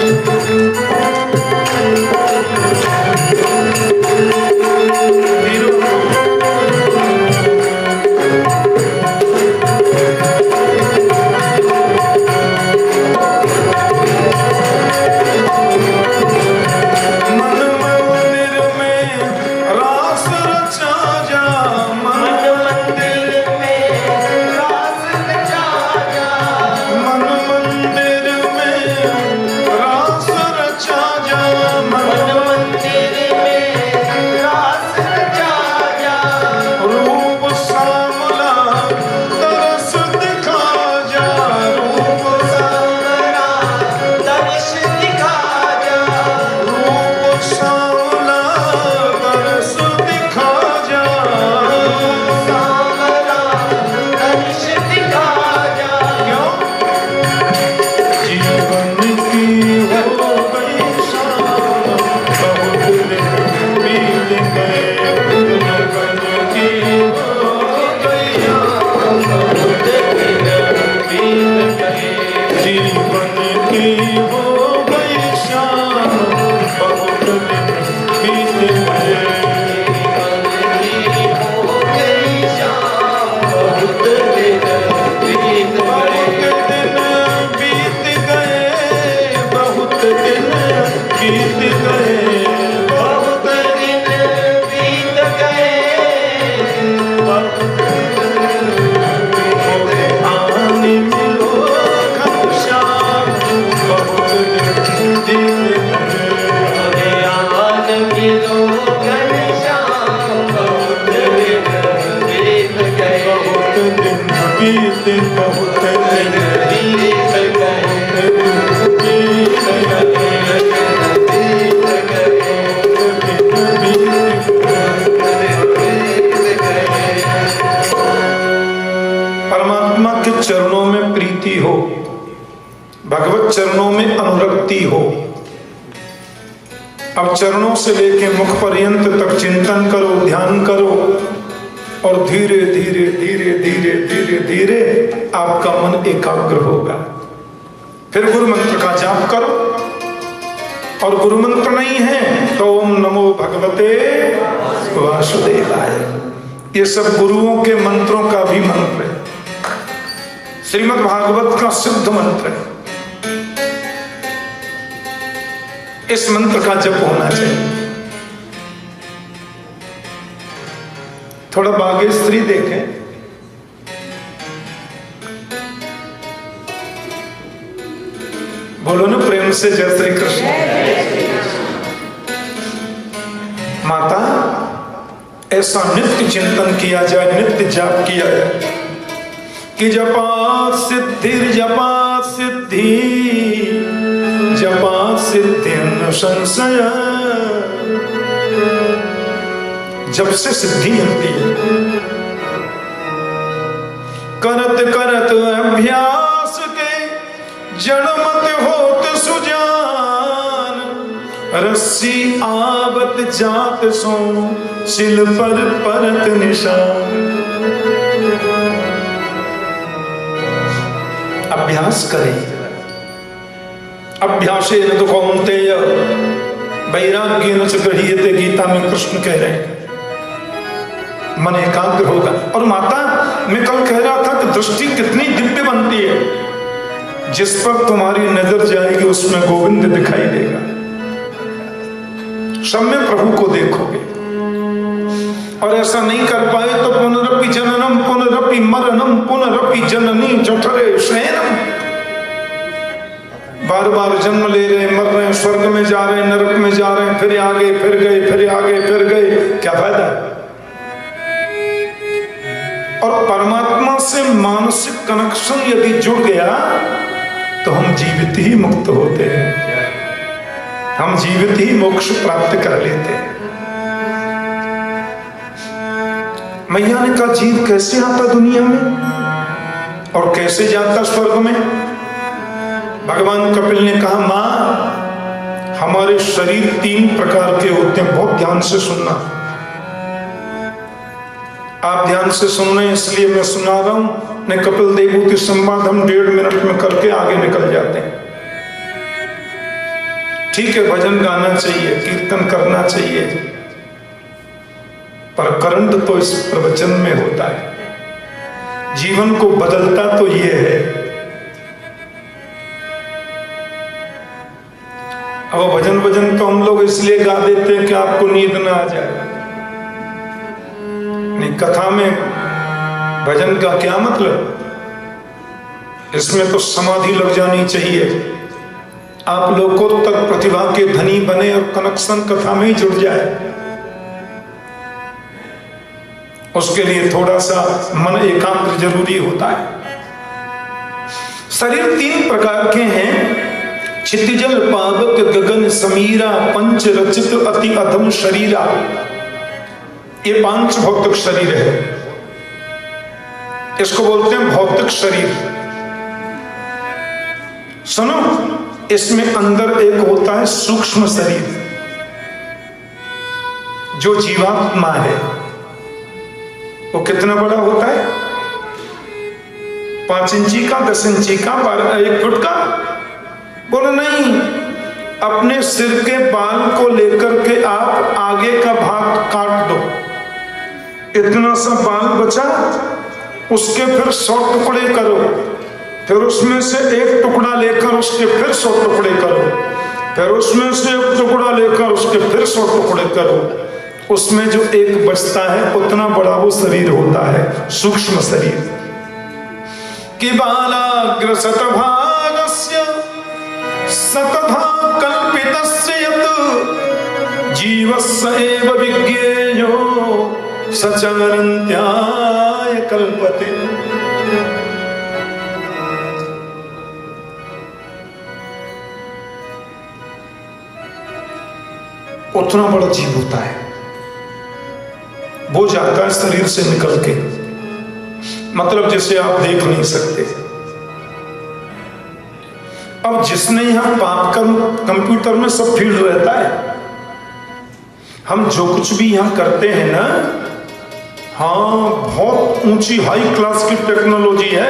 परमात्मा के चरणों में प्रीति हो, भगवत चरणों में अनुरक्ति हो। अब चरणों से लेके मुख पर्यंत तक चिंतन करो, ध्यान करो और धीरे धीरे धीरे धीरे धीरे धीरे आपका मन एकाग्र होगा। फिर गुरु मंत्र का जाप करो, और गुरु मंत्र नहीं है तो ओम नमो भगवते वासुदेवाय। ये सब गुरुओं के मंत्रों का भी मंत्र है, श्रीमद् भागवत का सिद्ध मंत्र है। इस मंत्र का जप होना चाहिए। थोड़ा बागेश्वरी देखें, बोलो ना प्रेम से जय श्री कृष्ण। माता, ऐसा नित्य चिंतन किया जाए, नित्य जाप किया जाए कि जपा सिद्धिर जपा सिद्धि, जपा सिद्धि न संशय। जब से सिद्धि मिलती है। करत करत अभ्यास के जड़मत होत सुजान, रस्सी आवत जात सो सिल पर परत निशान। अभ्यास करें। अभ्यासेन तु कौन्तेय वैराग्येन च गृह्यते, गीता में कृष्ण कह रहे हैं। मन एकाग्र होगा। और माता, मैं कल कह रहा था कि दृष्टि कितनी दिव्य बनती है। जिस पर तुम्हारी नजर जाएगी उसमें गोविंद दिखाई देगा। सब में प्रभु को देखोगे। और ऐसा नहीं कर पाए तो पुनरपि जननम पुनरपि मरणम पुनरपि जननी जठरे शयनम। बार बार जन्म ले रहे, मर रहे, स्वर्ग में जा रहे, नरक में जा रहे, फिर आगे फिर गए, फिर आगे फिर गए, क्या फायदा? और परमात्मा से मानसिक कनेक्शन यदि जुड़ गया तो हम जीवित ही मुक्त होते हैं, हम जीवित ही मोक्ष प्राप्त कर लेते हैं। मैया ने कहा जीव कैसे आता दुनिया में? और कैसे जाता स्वर्ग में? भगवान कपिल ने कहा, मां हमारे शरीर 3 प्रकार के होते हैं, बहुत ध्यान से सुनना। आप ध्यान से सुन रहे हैं इसलिए मैं सुना रहा हूं, ने कपिल देव के संवाद हम 1.5 मिनट में करके आगे निकल जाते हैं। ठीक है, भजन गाना चाहिए, कीर्तन करना चाहिए, पर करंट तो इस प्रवचन में होता है। जीवन को बदलता तो ये है। अब भजन तो हम लोग इसलिए गा देते हैं कि आपको नींद ना आ जाए। नहीं, कथा में भजन का क्या मतलब? इसमें तो समाधि लग जानी चाहिए। आप लोगों तक प्रतिभा के धनी बने और कनेक्शन कथा में ही जुड़ जाए। उसके लिए थोड़ा सा मन एकाग्र जरूरी होता है। शरीर 3 प्रकार के हैं, क्षितिजल पावक गगन समीरा पंच रचित अति अधम शरीरा। ये 5 भौतिक शरीर है, इसको बोलते हैं भौतिक शरीर। सुनो, इसमें अंदर एक होता है सूक्ष्म शरीर, जो जीवात्मा है। वो कितना बड़ा होता है? 5 इंची का, 10 इंची का, 1 फुट का? बोलो नहीं, अपने सिर के बाल को लेकर के आप आगे का भाग काट दो, इतना सा बाल बचा, उसके फिर 100 टुकड़े करो, फिर उसमें से 1 टुकड़ा लेकर उसके फिर 100 टुकड़े करो, फिर उसमें से 1 टुकड़ा लेकर उसके फिर 100 टुकड़े करो, उसमें जो 1 बचता है उतना बड़ा वो शरीर होता है, सूक्ष्म शरीर। कि बालाग्र शतभागस्य शतधा कल्पितस्य यत् जीवस्य एव विज्ञेयो सचरन्त्याय कल्पते। उतना बड़ा जीव होता है, वो जाता है शरीर से निकल के, मतलब जिसे आप देख नहीं सकते। अब जिसने यहां पाप कर्म, कंप्यूटर में सब फील्ड रहता है, हम जो कुछ भी यहां करते हैं ना, हाँ बहुत ऊंची हाई क्लास की टेक्नोलॉजी है।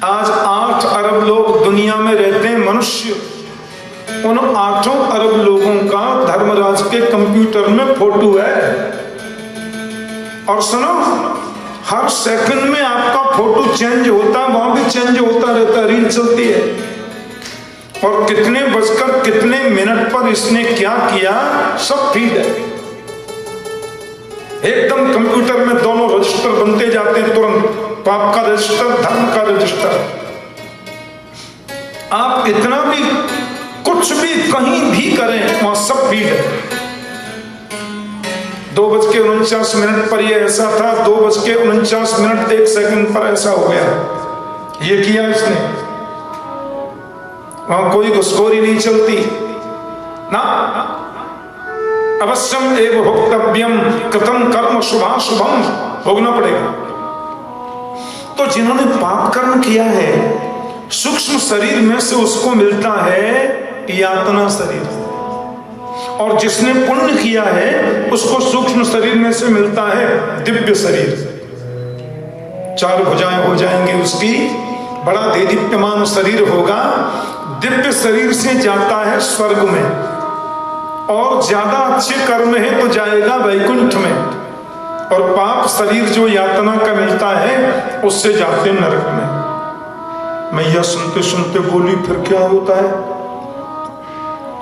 आज 8 अरब लोग दुनिया में रहते हैं, मनुष्य। उन 8 अरब लोगों का धर्मराज के कंप्यूटर में फोटो है। और सुनो, हर सेकंड में आपका फोटो चेंज होता है, वहां भी चेंज होता रहता है, रील चलती है। और कितने बजकर कितने मिनट पर इसने क्या किया, सब फीड है। एकदम कंप्यूटर में दोनों रजिस्टर बनते जाते हैं तुरंत, पाप का रजिस्टर, धर्म का रजिस्टर। आप इतना भी कुछ भी कहीं भी करें, वहां सब फीड है। 2:49 पर ये ऐसा था, 2:49 1 सेकंड पर ऐसा हो गया, ये किया इसने। वहां कोई घुसखोरी नहीं चलती ना। अवश्यम एव भोक्तव्यम कृतम कर्म शुभाशुभम, भोगना पड़ेगा। तो जिन्होंने पाप कर्म किया है, सूक्ष्म शरीर में से उसको मिलता है यातना शरीर, और जिसने पुण्य किया है उसको सूक्ष्म शरीर में से मिलता है दिव्य शरीर। 4 भुजाएं हो जाएंगी उसकी, बड़ा देदीप्यमान शरीर होगा। दिव्य शरीर से जाता है स्वर्ग में, और ज्यादा अच्छे कर्म है तो जाएगा वैकुंठ में, और पाप शरीर जो यातना का मिलता है उससे जाते नरक में। मैया सुनते सुनते बोली, फिर क्या होता है?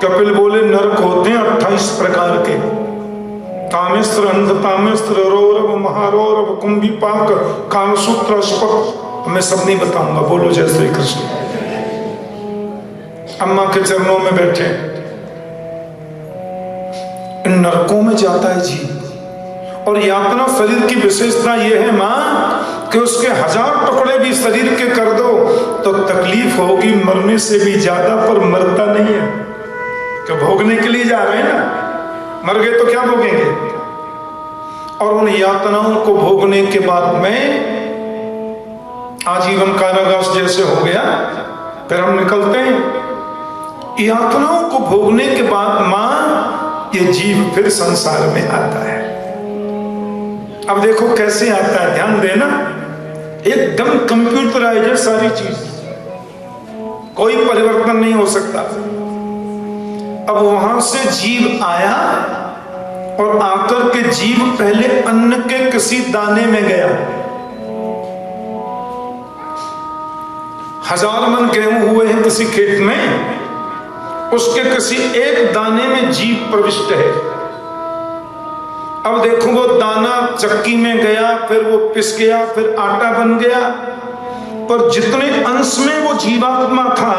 कपिल बोले, नरक होते हैं 28 प्रकार के। तामेस्त्र, अंधतामेस्त्र, रौरव, महारौरव, कुंभीपाक, कालसूत्र, स्पत। मैं सब नहीं बताऊंगा, बोलो जय श्री कृष्ण। अम्मा के चरणों में बैठे, इन नरकों में जाता है जीव। और यातना शरीर की विशेषता यह है मां कि उसके 1000 टुकड़े भी शरीर के कर दो तो तकलीफ होगी मरने से भी ज्यादा, पर मरता नहीं है। कि भोगने के लिए जा रहे हैं ना, मर गए तो क्या भोगेंगे। और उन यातनाओं को भोगने के बाद में आजीवन कारावास जैसे हो गया। फिर हम निकलते हैं, यातनाओं को भोगने के बाद मां ये जीव फिर संसार में आता है। अब देखो कैसे आता है, ध्यान देना, एकदम कंप्यूटराइज है सारी चीज, कोई परिवर्तन नहीं हो सकता। अब वहां से जीव आया और आकर के जीव पहले अन्न के किसी दाने में गया। 1000 मन गेहूं हुए हैं किसी खेत में, उसके किसी एक दाने में जीव प्रविष्ट है। अब देखो वो दाना चक्की में गया, फिर वो पिस गया, फिर आटा बन गया, पर जितने अंश में वो जीवात्मा था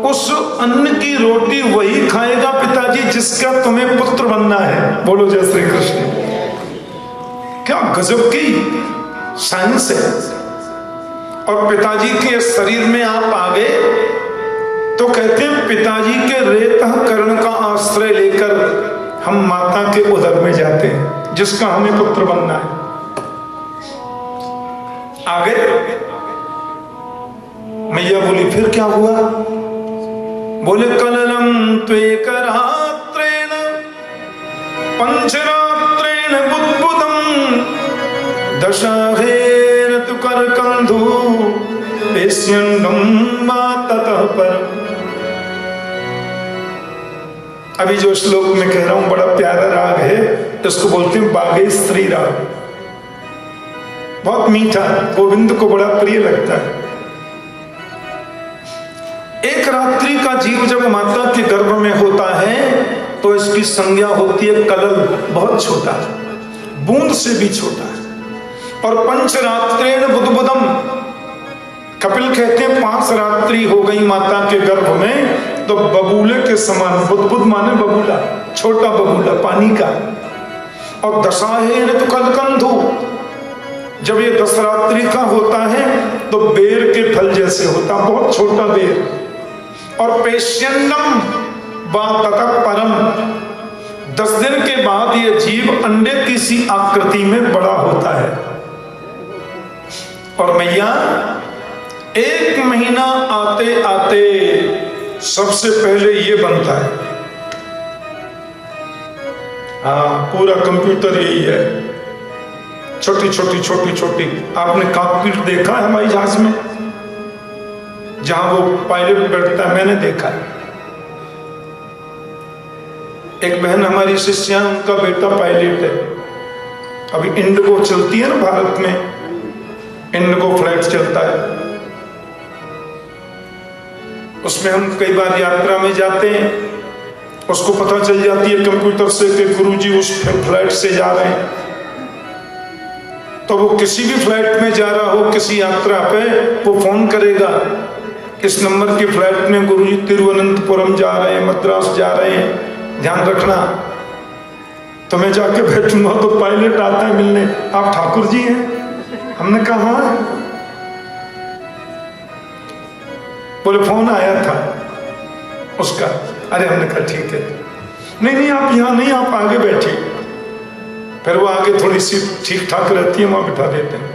उस अन्न की रोटी वही खाएगा पिताजी जिसका तुम्हें पुत्र बनना है। बोलो जय श्री कृष्ण। क्या गजब की साइंस है। और पिताजी के शरीर में आप आ गए तो कहते हैं पिताजी के रेतः कर्ण का आश्रय लेकर हम माता के उदर में जाते हैं जिसका हमें पुत्र बनना है। आगे मैया बोली फिर क्या हुआ? बोले कललम त्वेकरात्रेण पंचरात्रेण बुद्बुदं दशाहेन तु करकंधु पेश्यंडं मा ततः परम्। अभी जो श्लोक में कह रहा हूं बड़ा प्यारा राग है, इसको बोलते हैं बागे स्त्री राग। बहुत मीठा, गोविंद को बड़ा प्रिय लगता है। एक रात्रि का जीव जब माता के गर्भ में होता है तो इसकी संज्ञा होती है कलल, बहुत छोटा, बूंद से भी छोटा है। और पंचरात्रेण बुद्बुदम, कपिल कहते हैं 5 रात्रि हो गई माता के गर्भ में तो बबूले के समान, बुद्बुद माने बबूला, छोटा बबूला पानी का। और दशाहेन तो कलकंधु, जब ये 10 रात्रि का होता है तो बेर के फल जैसे होता, बहुत छोटा बेर। और पेश्यन्नम तथा परम, 10 दिन के बाद ये जीव अंडे की सी आकृति में बड़ा होता है। और मैया 1 महीना आते आते सबसे पहले ये बनता है। हाँ, पूरा कंप्यूटर यही है, छोटी छोटी छोटी छोटी। आपने कॉकपिट देखा है हवाई जहाज में जहां वो पायलट बैठता है? मैंने देखा है। एक बहन हमारी शिष्या, उनका बेटा पायलट है। अभी इंडिगो चलती है ना भारत में, इंडिगो फ्लाइट चलता है, उसमें हम कई बार यात्रा में जाते हैं। उसको पता चल जाती है कंप्यूटर से कि गुरुजी उस फ्लाइट से जा रहे हैं, तो वो किसी भी फ्लाइट में जा रहा हो, किसी यात्रा पे, वो फोन करेगा इस नंबर की फ्लाइट में गुरुजी तिरुवनंतपुरम जा रहे हैं, मद्रास जा रहे हैं, ध्यान रखना। तो मैं जाके बैठूंगा तो पायलट आता है मिलने, आप ठाकुर जी हैं? हमने कहा हाँ। बोले फोन आया था उसका। अरे हमने कहा ठीक है, नहीं आप यहाँ नहीं, आप आगे बैठिए। फिर वो आगे थोड़ी सी ठीक ठाक रहती है, वहां बिठा देते हैं।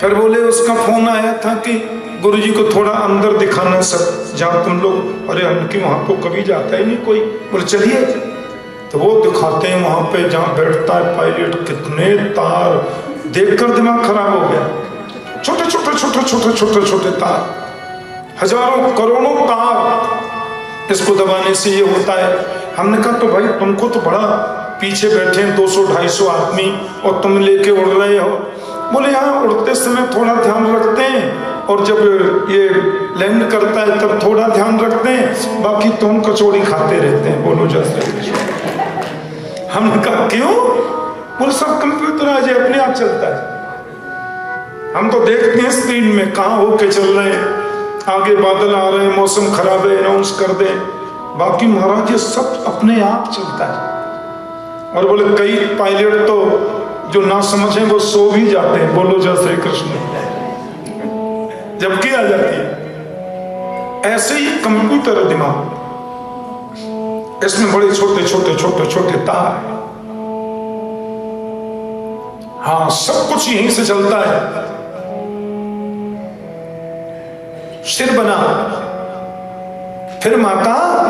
फिर बोले उसका फोन आया था कि गुरुजी को थोड़ा अंदर दिखाना सब, जहाँ तुम लोग, अरे हमकी वहां तो कभी जाता ही नहीं कोई। बोले चलिए, तो वो दिखाते हैं वहां पे जहाँ बैठता है पायलट। कितने तार देखकर दिमाग खराब हो गया, छोटे छोटे छोटे छोटे छोटे छोटे तार, हजारों करोड़ों तार। इसको दबाने से ये होता है। हमने कहा तो भाई तुमको तो बड़ा, पीछे बैठे 200-250 आदमी और तुम लेके उड़ रहे हो। बोले यहाँ उड़ते समय थोड़ा ध्यान रखते हैं और जब ये लैंड करता है तब थोड़ा ध्यान रखते हैं, बाकी तुम कचौड़ी खाते रहते हैं। बोलो जैसे। हमने कहा क्यों? बोले सब कंप्यूटर आज अपने आप चलता है, हम तो देखते हैं स्क्रीन में कहाँ होके चल रहे हैं, आगे बादल आ रहे हैं, मौसम खराब है, अनाउंस कर दे, बाकी महाराज ये सब अपने आप चलता है। और बोले कई पायलट तो जो ना समझे वो सो भी जाते हैं। बोलो जय श्री कृष्ण, जबकि आ जाती है। ऐसे ही कंप्यूटर है दिमाग, इसमें बड़े छोटे छोटे छोटे छोटे तार हैं। हाँ, सब कुछ यहीं से चलता है। सिर बना, फिर माता